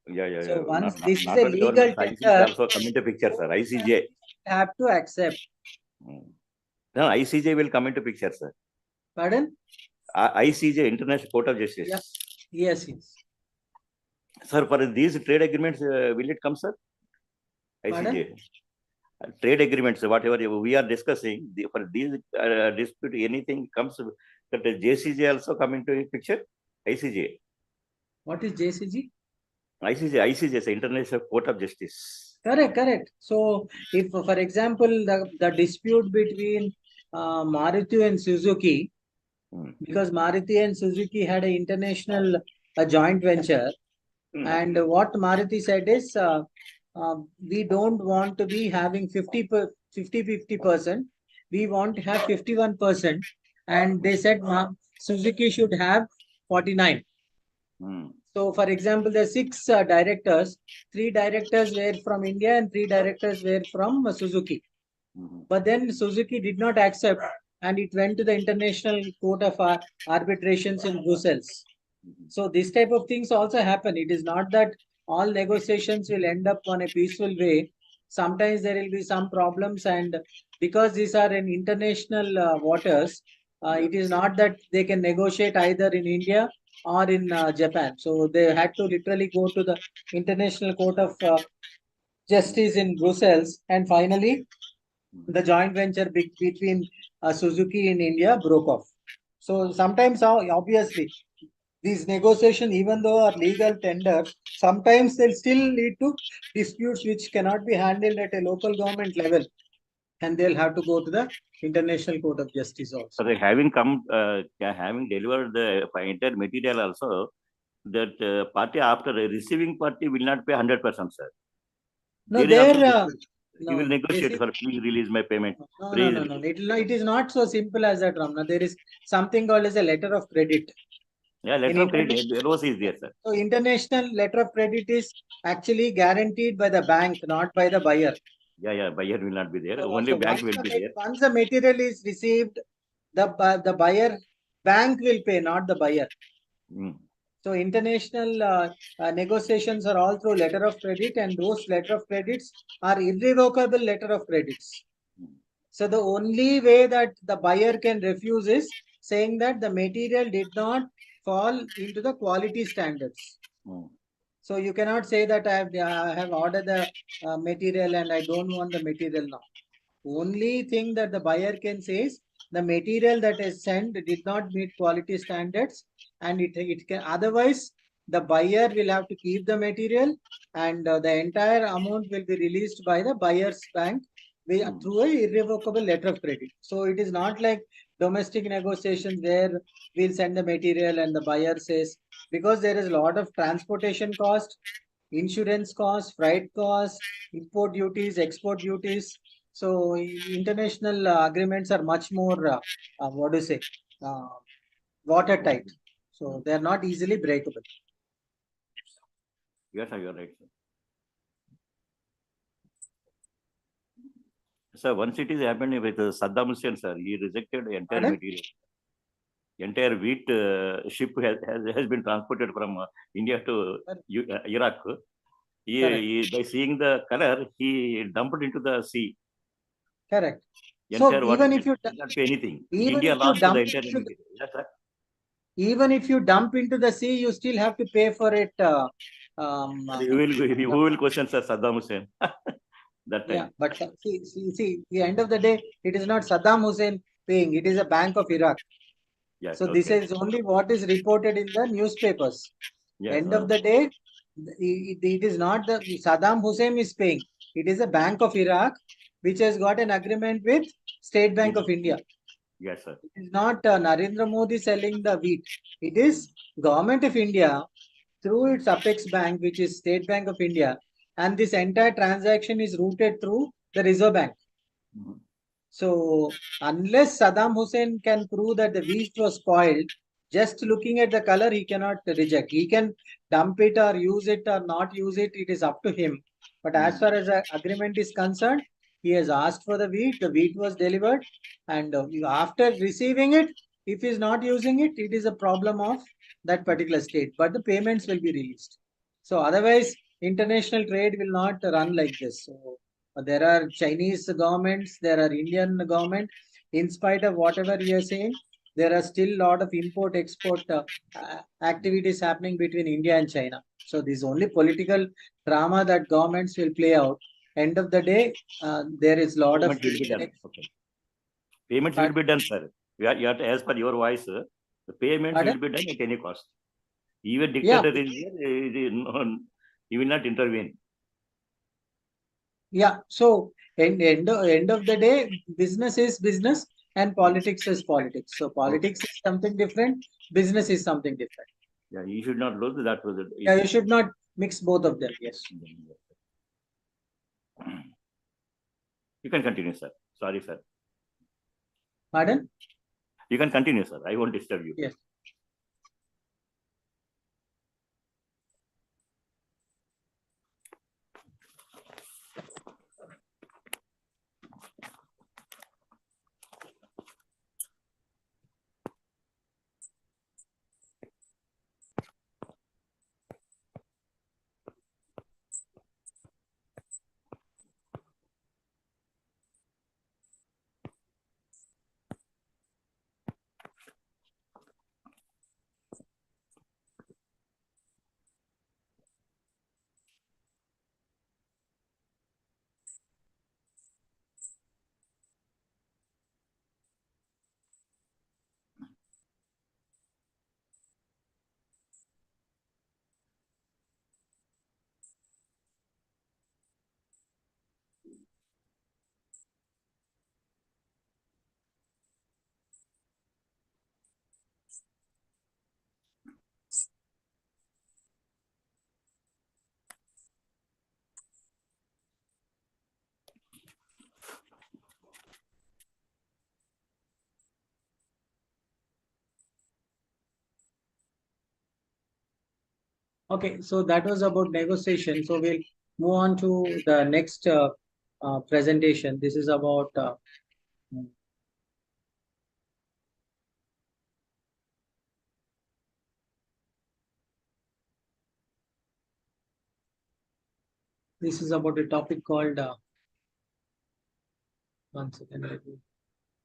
[SPEAKER 1] So once this is a legal tender,
[SPEAKER 2] also come into picture, sir. ICJ
[SPEAKER 1] have to accept.
[SPEAKER 2] No, ICJ will come into picture, sir.
[SPEAKER 1] Pardon?
[SPEAKER 2] ICJ, International Court of Justice.
[SPEAKER 1] Yes.
[SPEAKER 2] Sir, for these trade agreements, will it come, sir? ICJ.
[SPEAKER 1] Pardon?
[SPEAKER 2] Trade agreements, whatever we are discussing, for these dispute, anything comes, that the JCJ also come into picture? ICJ.
[SPEAKER 1] What is JCJ?
[SPEAKER 2] ICJ is the International Court of Justice.
[SPEAKER 1] Correct. So, if, for example, the dispute between Maruti and Suzuki, because Maruti and Suzuki had an international joint venture, and what Maruti said is, we don't want to be having 50%. We want to have 51%. And they said Suzuki should have 49. So, for example, there are 6 directors. 3 directors were from India and 3 directors were from Suzuki. But then Suzuki did not accept and it went to the International Court of Arbitrations in Brussels. So, this type of things also happen. It is not that all negotiations will end up on a peaceful way. Sometimes there will be some problems, and because these are in international waters, it is not that they can negotiate either in India or in Japan. So they had to literally go to the International Court of Justice in Brussels, and finally the joint venture between Suzuki in India broke off. So sometimes, obviously, these negotiations, even though are legal tenders, sometimes they'll still lead to disputes which cannot be handled at a local government level, and they'll have to go to the International Court of Justice also.
[SPEAKER 2] So having delivered the entire material also, that party after receiving party will not pay 100%, sir.
[SPEAKER 1] No,
[SPEAKER 2] he will negotiate for please release my payment.
[SPEAKER 1] No. It is not so simple as that, Ramna. There is something called as a letter of credit.
[SPEAKER 2] Yeah, letter of credit. LOC is there, sir.
[SPEAKER 1] So international letter of credit is actually guaranteed by the bank, not by the buyer.
[SPEAKER 2] Yeah, buyer will not be there. Only bank will be there.
[SPEAKER 1] Once the material is received, the buyer, bank will pay, not the buyer. So international negotiations are all through letter of credit, and those letter of credits are irrevocable letter of credits. So the only way that the buyer can refuse is saying that the material did not fall into the quality standards. So you cannot say that I have ordered the material and I don't want the material now. Only thing that the buyer can say is the material that is sent did not meet quality standards, and it can, otherwise the buyer will have to keep the material, and the entire amount will be released by the buyer's bank through a irrevocable letter of credit. So it is not like domestic negotiations where we'll send the material and the buyer says, because there is a lot of transportation cost, insurance cost, freight cost, import duties, export duties. So international agreements are much more, what do you say, watertight. So they are not easily breakable.
[SPEAKER 2] Yes, sir, you're right, sir. Sir, once it is happened with Saddam Hussein, sir, he rejected the entire material. Entire wheat ship has been transported from India to Iraq. By seeing the color, he dumped into the sea.
[SPEAKER 1] Correct.
[SPEAKER 2] Entire
[SPEAKER 1] so even if you
[SPEAKER 2] not pay anything,
[SPEAKER 1] even
[SPEAKER 2] India
[SPEAKER 1] if you
[SPEAKER 2] lost
[SPEAKER 1] dump
[SPEAKER 2] the entire
[SPEAKER 1] into
[SPEAKER 2] material. Yes, sir.
[SPEAKER 1] even if you dump into the sea, you still have to pay for it.
[SPEAKER 2] Who will question Sir Saddam Hussein? That time.
[SPEAKER 1] Yeah, but see, the end of the day, it is not Saddam Hussein paying. It is a Bank of Iraq.
[SPEAKER 2] Yes,
[SPEAKER 1] So this is only what is reported in the newspapers.
[SPEAKER 2] Yes,
[SPEAKER 1] End of the day, it is not the Saddam Hussein is paying. It is a Bank of Iraq which has got an agreement with State Bank of India.
[SPEAKER 2] Yes, sir.
[SPEAKER 1] It is not Narendra Modi selling the wheat. It is Government of India through its Apex Bank, which is State Bank of India, and this entire transaction is routed through the Reserve Bank. So unless Saddam Hussein can prove that the wheat was spoiled, just looking at the color, he cannot reject. He can dump it or use it or not use it. It is up to him. But as far as the agreement is concerned, he has asked for the wheat was delivered. And after receiving it, if he is not using it, it is a problem of that particular state. But the payments will be released. So otherwise, international trade will not run like this. So there are Chinese governments, there are Indian government. In spite of whatever you are saying, there are still a lot of import-export activities happening between India and China. So this is only political drama that governments will play out. End of the day, there is a lot of...
[SPEAKER 2] Payments will be done, sir. As per your voice, the payments will be done at any cost. Even dictator is here, he will not intervene.
[SPEAKER 1] Yeah, so end of the day, business is business and politics is politics. So politics is something different, business is something different.
[SPEAKER 2] Yeah, you should not lose that.
[SPEAKER 1] Yeah, you should not mix both of them. Yes.
[SPEAKER 2] You can continue, sir. Sorry, sir.
[SPEAKER 1] Pardon?
[SPEAKER 2] You can continue, sir. I won't disturb you.
[SPEAKER 1] Yes. Okay, so that was about negotiation. So we'll move on to the next presentation. This is about this is about a topic called one second.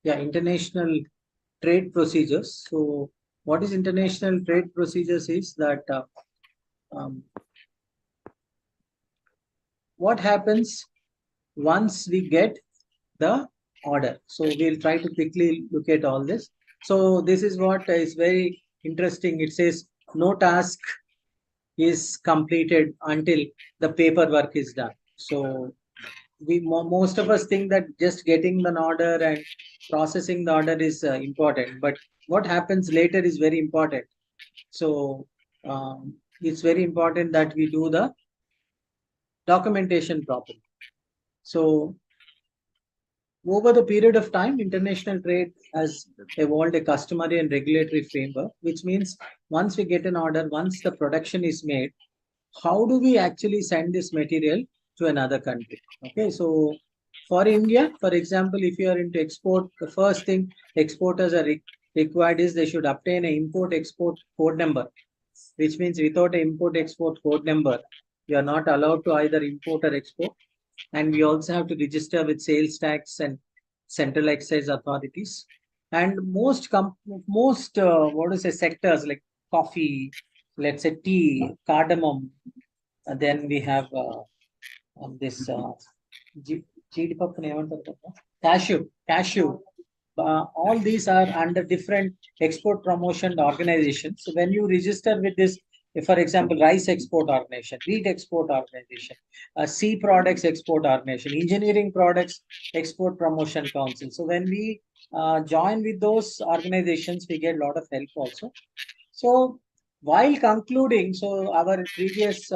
[SPEAKER 1] Yeah, international trade procedures. So what is international trade procedures is that what happens once we get the order. So we'll try to quickly look at all this. So this is what is very interesting. It says no task is completed until the paperwork is done. So most of us think that just getting an order and processing the order is important, but what happens later is very important. So it's very important that we do the documentation properly. So over the period of time, international trade has evolved a customary and regulatory framework, which means once we get an order, once the production is made, how do we actually send this material to another country? Okay, so for India, for example, if you are into export, the first thing exporters are required is they should obtain an import-export code number, which means without an import-export code number, you are not allowed to either import or export. And we also have to register with sales tax and central excise authorities. And most what to say sectors like coffee, let's say tea, cardamom, then we have this cashew. All these are under different export promotion organizations. So when you register with this, for example, rice export organization, wheat export organization, sea products export organization, engineering products export promotion council. So when we join with those organizations, we get a lot of help also. So while concluding, so our previous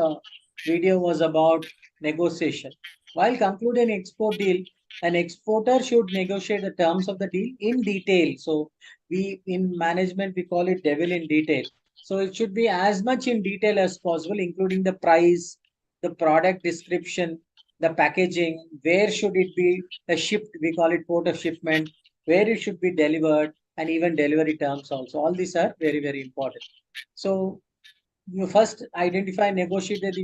[SPEAKER 1] video was about negotiation. While concluding export deal, an exporter should negotiate the terms of the deal in detail. So we in management, we call it devil in detail. So it should be as much in detail as possible, including the price, the product description, the packaging, where should it be shipped, we call it port of shipment, where it should be delivered, and even delivery terms also. All these are very, very important. So you first identify negotiated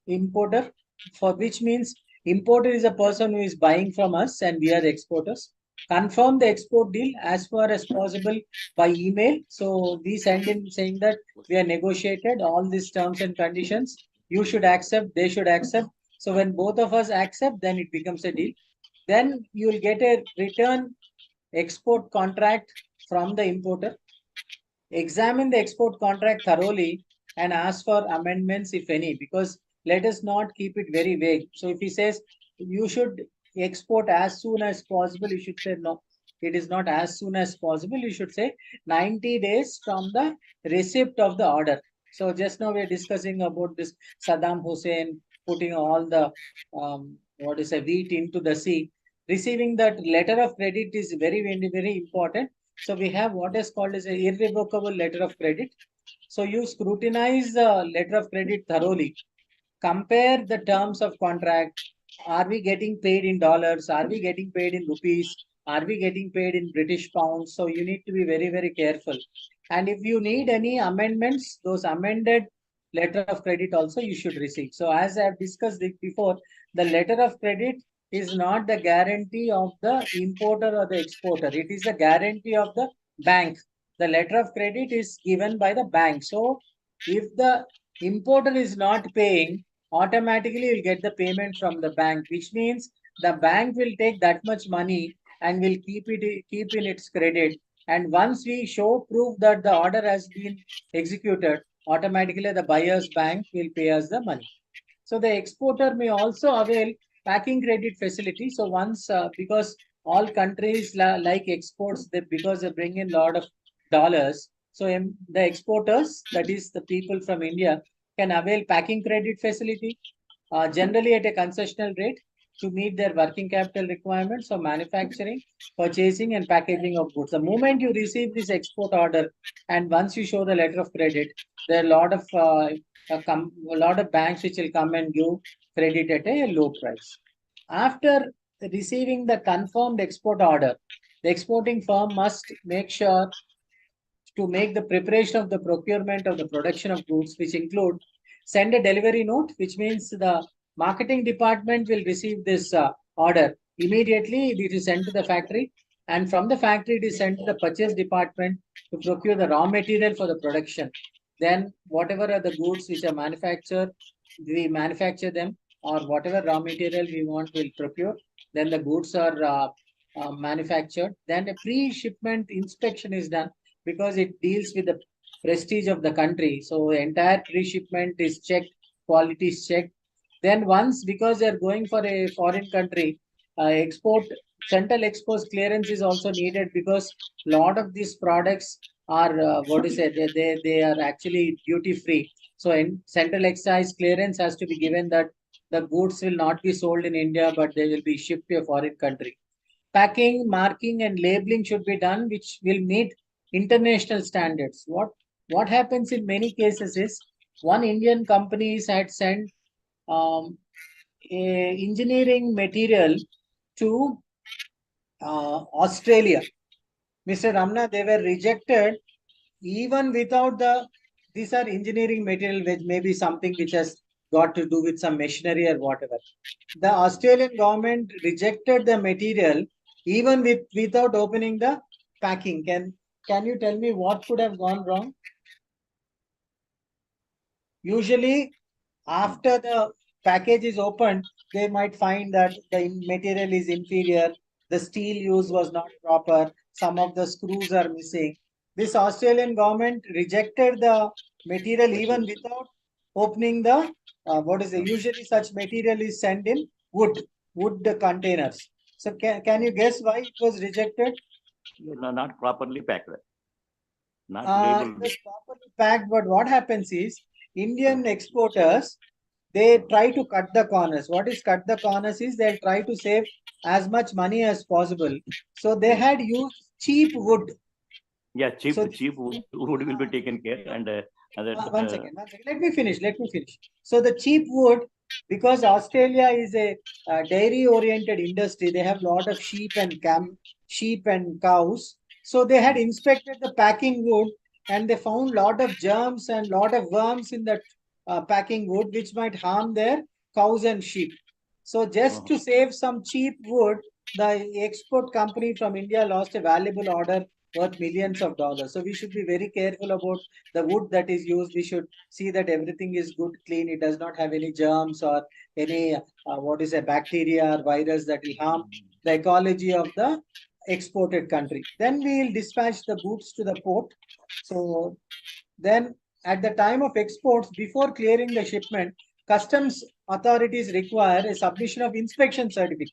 [SPEAKER 1] importer, for which means importer is a person who is buying from us and we are the exporters. Confirm the export deal as far as possible by email. So we send in saying that we are negotiated all these terms and conditions. You should accept, they should accept. So when both of us accept, then it becomes a deal. Then you will get a return export contract from the importer. Examine the export contract thoroughly and ask for amendments if any, because let us not keep it very vague. So if he says you should export as soon as possible, you should say no, it is not as soon as possible. You should say 90 days from the receipt of the order. So just now we're discussing about this Saddam Hussein putting all the wheat into the sea. Receiving that letter of credit is very, very, very important. So we have what is called as an irrevocable letter of credit. So you scrutinize the letter of credit thoroughly. Compare the terms of contract. Are we getting paid in dollars? Are we getting paid in rupees? Are we getting paid in British pounds? So you need to be very, very careful. And if you need any amendments, those amended letter of credit also you should receive. So as I have discussed it before, the letter of credit is not the guarantee of the importer or the exporter. It is the guarantee of the bank. The letter of credit is given by the bank. So if the importer is not paying, automatically you'll get the payment from the bank, which means the bank will take that much money and will keep in its credit. And once we show proof that the order has been executed, automatically the buyer's bank will pay us the money. So the exporter may also avail packing credit facility. So once, because all countries like exports, because they bring in a lot of dollars. So the exporters, that is the people from India, can avail packing credit facility, generally at a concessional rate to meet their working capital requirements for manufacturing, purchasing, and packaging of goods. The moment you receive this export order, and once you show the letter of credit, there are a lot of banks which will come and give credit at a low price. After receiving the confirmed export order, the exporting firm must make sure to make the preparation of the procurement of the production of goods, which include send a delivery note, which means the marketing department will receive this order. Immediately, it is sent to the factory, and from the factory, it is sent to the purchase department to procure the raw material for the production. Then, whatever are the goods which are manufactured, we manufacture them, or whatever raw material we want, we'll procure. Then the goods are manufactured. Then a pre-shipment inspection is done because it deals with the prestige of the country. So the entire pre-shipment is checked, quality is checked. Then once, because they are going for a foreign country, central export clearance is also needed, because a lot of these products are they are actually duty free. So in central excise clearance has to be given that the goods will not be sold in India, but they will be shipped to a foreign country. Packing, marking, and labeling should be done, which will meet international standards. What happens in many cases is, one Indian companies had sent um, engineering material to Australia. Mr. Ramna, they were rejected even without these are engineering material, which may be something which has got to do with some machinery or whatever. The Australian government rejected the material even without opening the packing. Can you tell me what could have gone wrong? Usually, after the package is opened, they might find that the material is inferior, the steel used was not proper, some of the screws are missing. This Australian government rejected the material even without opening the usually such material is sent in wood containers. So can you guess why it was rejected?
[SPEAKER 2] Not properly packed. Not
[SPEAKER 1] It
[SPEAKER 2] labeled.
[SPEAKER 1] was properly packed, but what happens is, Indian exporters, they try to cut the corners. What is cut the corners is, they'll try to save as much money as possible. So they had used cheap wood.
[SPEAKER 2] Yeah, cheap wood will be taken care. And
[SPEAKER 1] one second. Let me finish. So the cheap wood, because Australia is a dairy-oriented industry, they have a lot of sheep and cows. So they had inspected the packing wood, and they found a lot of germs and lot of worms in that packing wood, which might harm their cows and sheep. So just to save some cheap wood, the export company from India lost a valuable order worth millions of dollars. So we should be very careful about the wood that is used. We should see that everything is good, clean. It does not have any germs or any bacteria or virus that will harm the ecology of the exported country. Then we will dispatch the goods to the port. So then at the time of exports, before clearing the shipment, customs authorities require a submission of inspection certificate,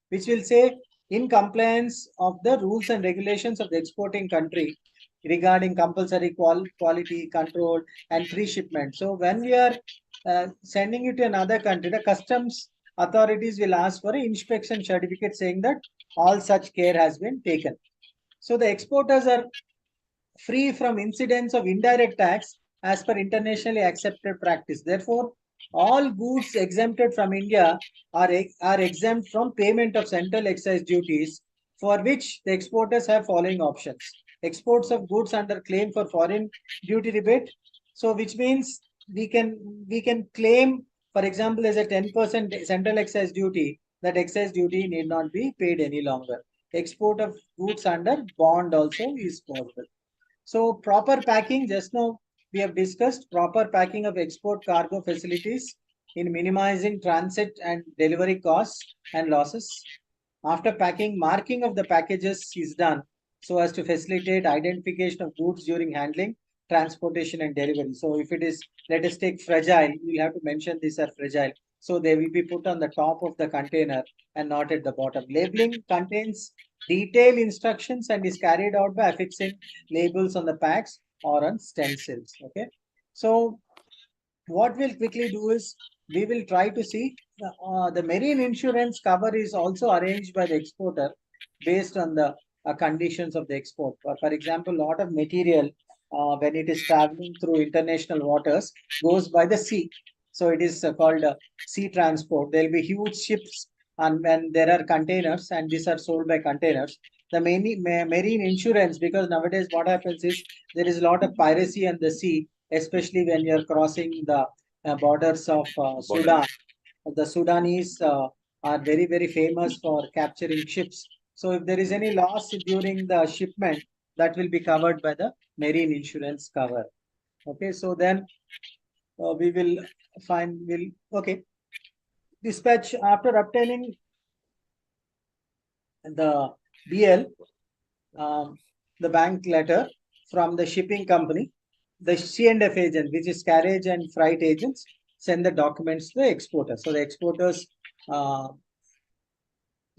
[SPEAKER 1] which will say in compliance of the rules and regulations of the exporting country regarding compulsory quality control and pre-shipment. So when we are sending it to another country, the customs authorities will ask for an inspection certificate saying that all such care has been taken. So the exporters are free from incidents of indirect tax as per internationally accepted practice. Therefore, all goods exempted from India are exempt from payment of central excise duties, for which the exporters have following options. Exports of goods under claim for foreign duty rebate. So which means we can claim, for example, as a 10% central excise duty, that excise duty need not be paid any longer. Export of goods under bond also is possible. So proper packing, just now we have discussed proper packing of export cargo facilities in minimizing transit and delivery costs and losses. After packing, marking of the packages is done so as to facilitate identification of goods during handling, transportation, and delivery. So if it is, let us take fragile, we'll have to mention these are fragile. So they will be put on the top of the container and not at the bottom. Labeling contains detailed instructions and is carried out by affixing labels on the packs or on stencils. Okay. So what we'll quickly do is, we will try to see the marine insurance cover is also arranged by the exporter based on the conditions of the export. For example, a lot of material when it is traveling through international waters goes by the sea. So it is called sea transport. There will be huge ships, and when there are containers, and these are sold by containers. The marine insurance, because nowadays what happens is, there is a lot of piracy on the sea, especially when you are crossing the borders of Sudan. The Sudanese are very, very famous for capturing ships. So if there is any loss during the shipment, that will be covered by the marine insurance cover. Okay, so then we will dispatch after obtaining the BL, the bank letter from the shipping company, the C&F agent, which is carriage and freight agents, send the documents to the exporter. So the exporters,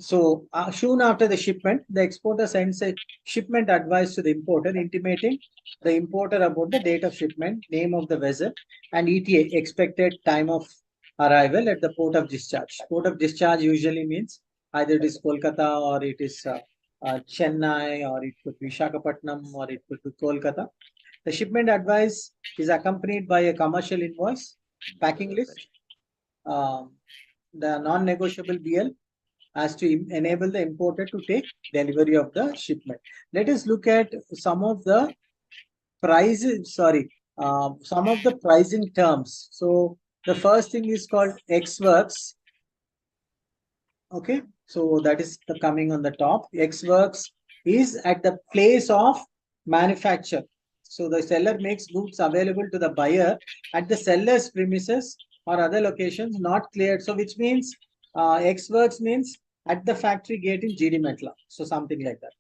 [SPEAKER 1] soon after the shipment, the exporter sends a shipment advice to the importer, intimating the importer about the date of shipment, name of the vessel, and ETA, expected time of arrival at the port of discharge. Port of discharge usually means either it is Kolkata or it is Chennai, or it could be Visakhapatnam, or it could be Kolkata. The shipment advice is accompanied by a commercial invoice, packing list, the non-negotiable BL, as to enable the importer to take delivery of the shipment. Let us look at some of the prices, some of the pricing terms. So the first thing is called X works. Okay, so that is the coming on the top. X works is at the place of manufacture. So the seller makes goods available to the buyer at the seller's premises or other locations not cleared. So which means X works means at the factory gate in GD Metla. So something like that.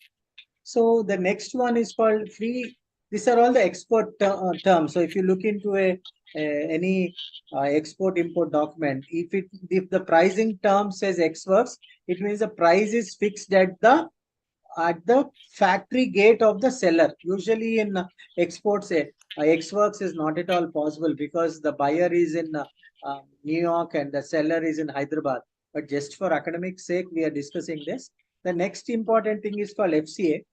[SPEAKER 1] So the next one is called free. These are all the export terms. So if you look into any export import document, if the pricing term says X works, it means the price is fixed at the factory gate of the seller. Usually in exports, X works is not at all possible because the buyer is in New York and the seller is in Hyderabad. But just for academic sake, we are discussing this. The next important thing is called FCA,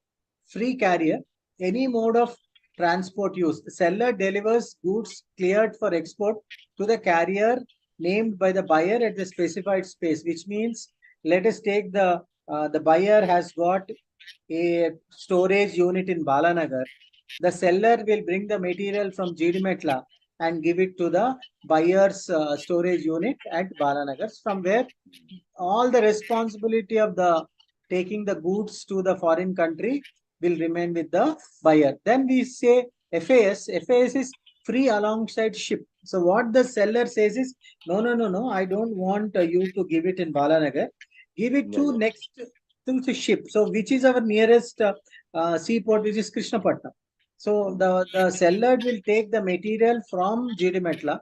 [SPEAKER 1] free carrier, any mode of transport used. The seller delivers goods cleared for export to the carrier named by the buyer at the specified space, which means let us take the buyer has got a storage unit in Balanagar. The seller will bring the material from GD Metla and give it to the buyer's storage unit at Balanagar, from where all the responsibility of the taking the goods to the foreign country will remain with the buyer. Then we say FAS. FAS is free alongside ship. So what the seller says is, no, I don't want you to give it in Balanagar. Give it to next to the ship. So which is our nearest seaport, which is Krishnapatnam. So the seller will take the material from GD Metla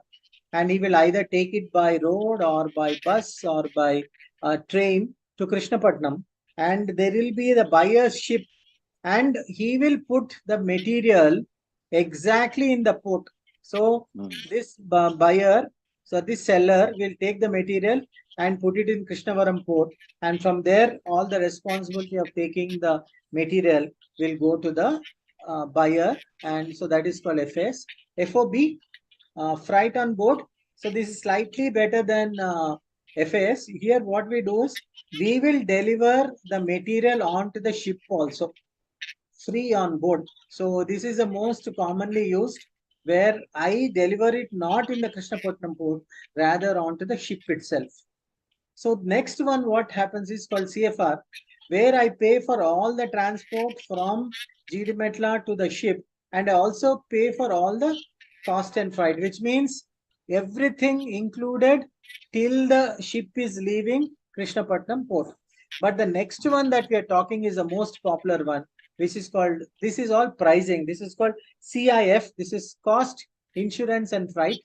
[SPEAKER 1] and he will either take it by road or by bus or by train to Krishnapatnam, and there will be the buyer's ship and he will put the material exactly in the port. So this buyer, so this seller will take the material and put it in Krishnavaram port, and from there all the responsibility of taking the material will go to the buyer, and so that is called FS. FOB, freight on board. So this is slightly better than FAS. Here what we do is we will deliver the material onto the ship also, free on board. So this is the most commonly used, where I deliver it not in the Krishnapatnam port, rather onto the ship itself. So next one, what happens is called CFR, where I pay for all the transport from GD Metla to the ship, and I also pay for all the cost and freight, which means everything included till the ship is leaving Krishnapatnam port. But the next one that we are talking is the most popular one, which is called, this is all pricing. This is called CIF. This is cost, insurance and freight,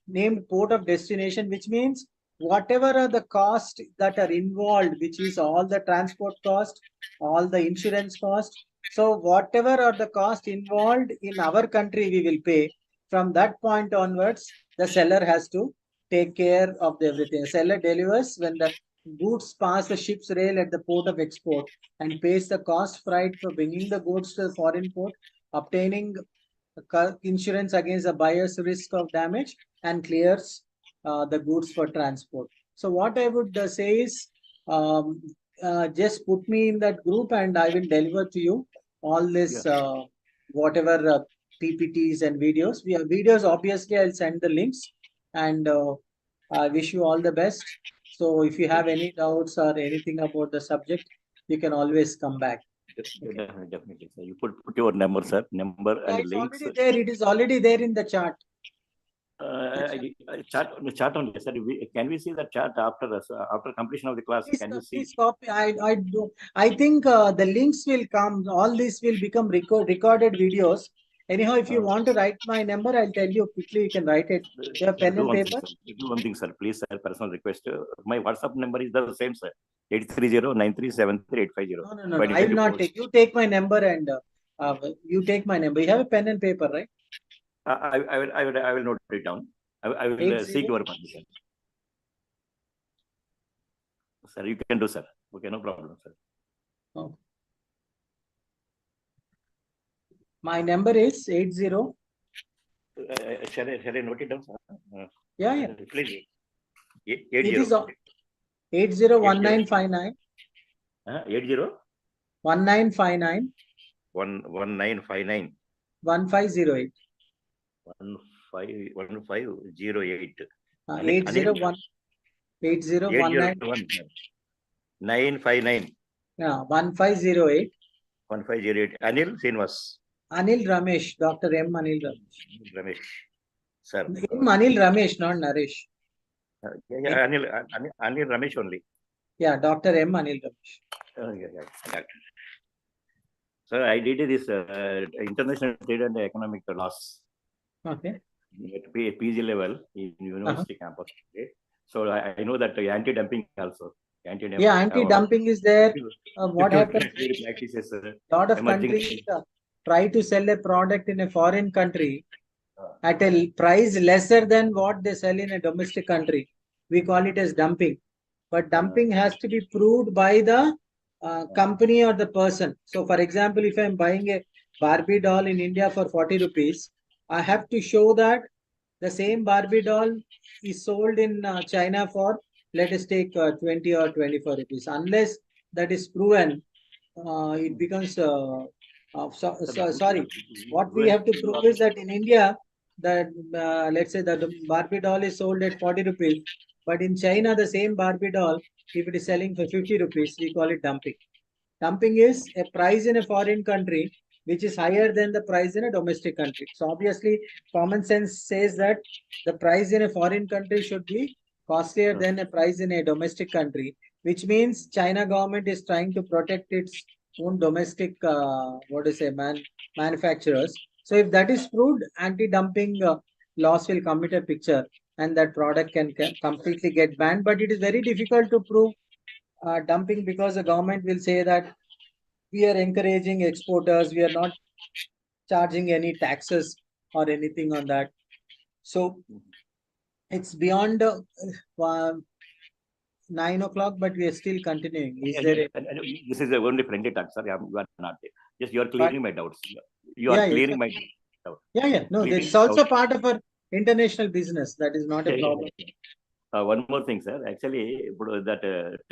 [SPEAKER 1] named port of destination, which means whatever are the costs that are involved, which is all the transport cost, all the insurance cost. So whatever are the costs involved in our country, we will pay. From that point onwards, the seller has to take care of everything. The seller delivers when the goods pass the ship's rail at the port of export and pays the cost freight for bringing the goods to the foreign port, obtaining insurance against the buyer's risk of damage, and clears the goods for transport. So what I would say is, just put me in that group and I will deliver to you all this, whatever PPTs and videos. We have videos, obviously I'll send the links, and I wish you all the best. So if you have any doubts or anything about the subject, you can always come back.
[SPEAKER 2] Okay. Definitely, sir. You put your number, sir. Number and
[SPEAKER 1] it's
[SPEAKER 2] links.
[SPEAKER 1] Already there. It is already there in the chart.
[SPEAKER 2] Chart only, sir. Can we see the chart after completion of the class?
[SPEAKER 1] Please,
[SPEAKER 2] can you see?
[SPEAKER 1] Please copy. I think the links will come. All this will become recorded videos. Anyhow, if you want to write my number, I'll tell you quickly. You can write it. You have pen and paper?
[SPEAKER 2] Do one thing, sir. Please, sir. Personal request. My WhatsApp number is the same, sir. 830-9373-850.
[SPEAKER 1] No. I will not take. You take my number and you take my number. You have a pen and paper, right?
[SPEAKER 2] I will note it down. I will seek your permission. Sir, you can do, sir. Okay, no problem, sir.
[SPEAKER 1] Oh. My number is 80.
[SPEAKER 2] Shall I note it down, sir?
[SPEAKER 1] Yeah.
[SPEAKER 2] Please.
[SPEAKER 1] 80. It is 801959.
[SPEAKER 2] 80?
[SPEAKER 1] 1959.
[SPEAKER 2] 1959.
[SPEAKER 1] 1508.
[SPEAKER 2] 1508.
[SPEAKER 1] 801. 8019.
[SPEAKER 2] 959.
[SPEAKER 1] Yeah, 1508.
[SPEAKER 2] 1508. Anil Srinivas.
[SPEAKER 1] Anil Ramesh. Dr. M. Anil Ramesh.
[SPEAKER 2] Ramesh. Sir.
[SPEAKER 1] M. Anil Ramesh, not Naresh.
[SPEAKER 2] Yeah, Anil Ramesh only.
[SPEAKER 1] Yeah, Dr. M. Anil Ramesh.
[SPEAKER 2] Yeah. Sir, I did this international trade and economic laws.
[SPEAKER 1] Okay.
[SPEAKER 2] At PG level in university campus. Okay. So I know that anti-dumping also.
[SPEAKER 1] Anti-dumping is there. What happens? A lot of countries try to sell a product in a foreign country at a price lesser than what they sell in a domestic country. We call it as dumping. But dumping has to be proved by the company or the person. So, for example, if I'm buying a Barbie doll in India for 40 rupees, I have to show that the same Barbie doll is sold in China for, let us take 20 or 24 rupees. Unless that is proven, it becomes sorry. What we have to prove is that in India, that let's say that the Barbie doll is sold at 40 rupees, but in China, the same Barbie doll, if it is selling for 50 rupees, we call it dumping. Dumping is a price in a foreign country which is higher than the price in a domestic country. So obviously, common sense says that the price in a foreign country should be costlier than a price in a domestic country, which means China government is trying to protect its own domestic, manufacturers. So if that is proved, anti-dumping laws will come into a picture and that product can completely get banned. But it is very difficult to prove dumping because the government will say that we are encouraging exporters, we are not charging any taxes or anything on that. So it's beyond 9 o'clock, but we are still continuing. Is there
[SPEAKER 2] this is the only friendly talk, sir. You are not just you are clearing my doubts. You are clearing my doubts.
[SPEAKER 1] Yeah. No, it's also part of our international business. That is not a problem.
[SPEAKER 2] One more thing, sir. Actually, that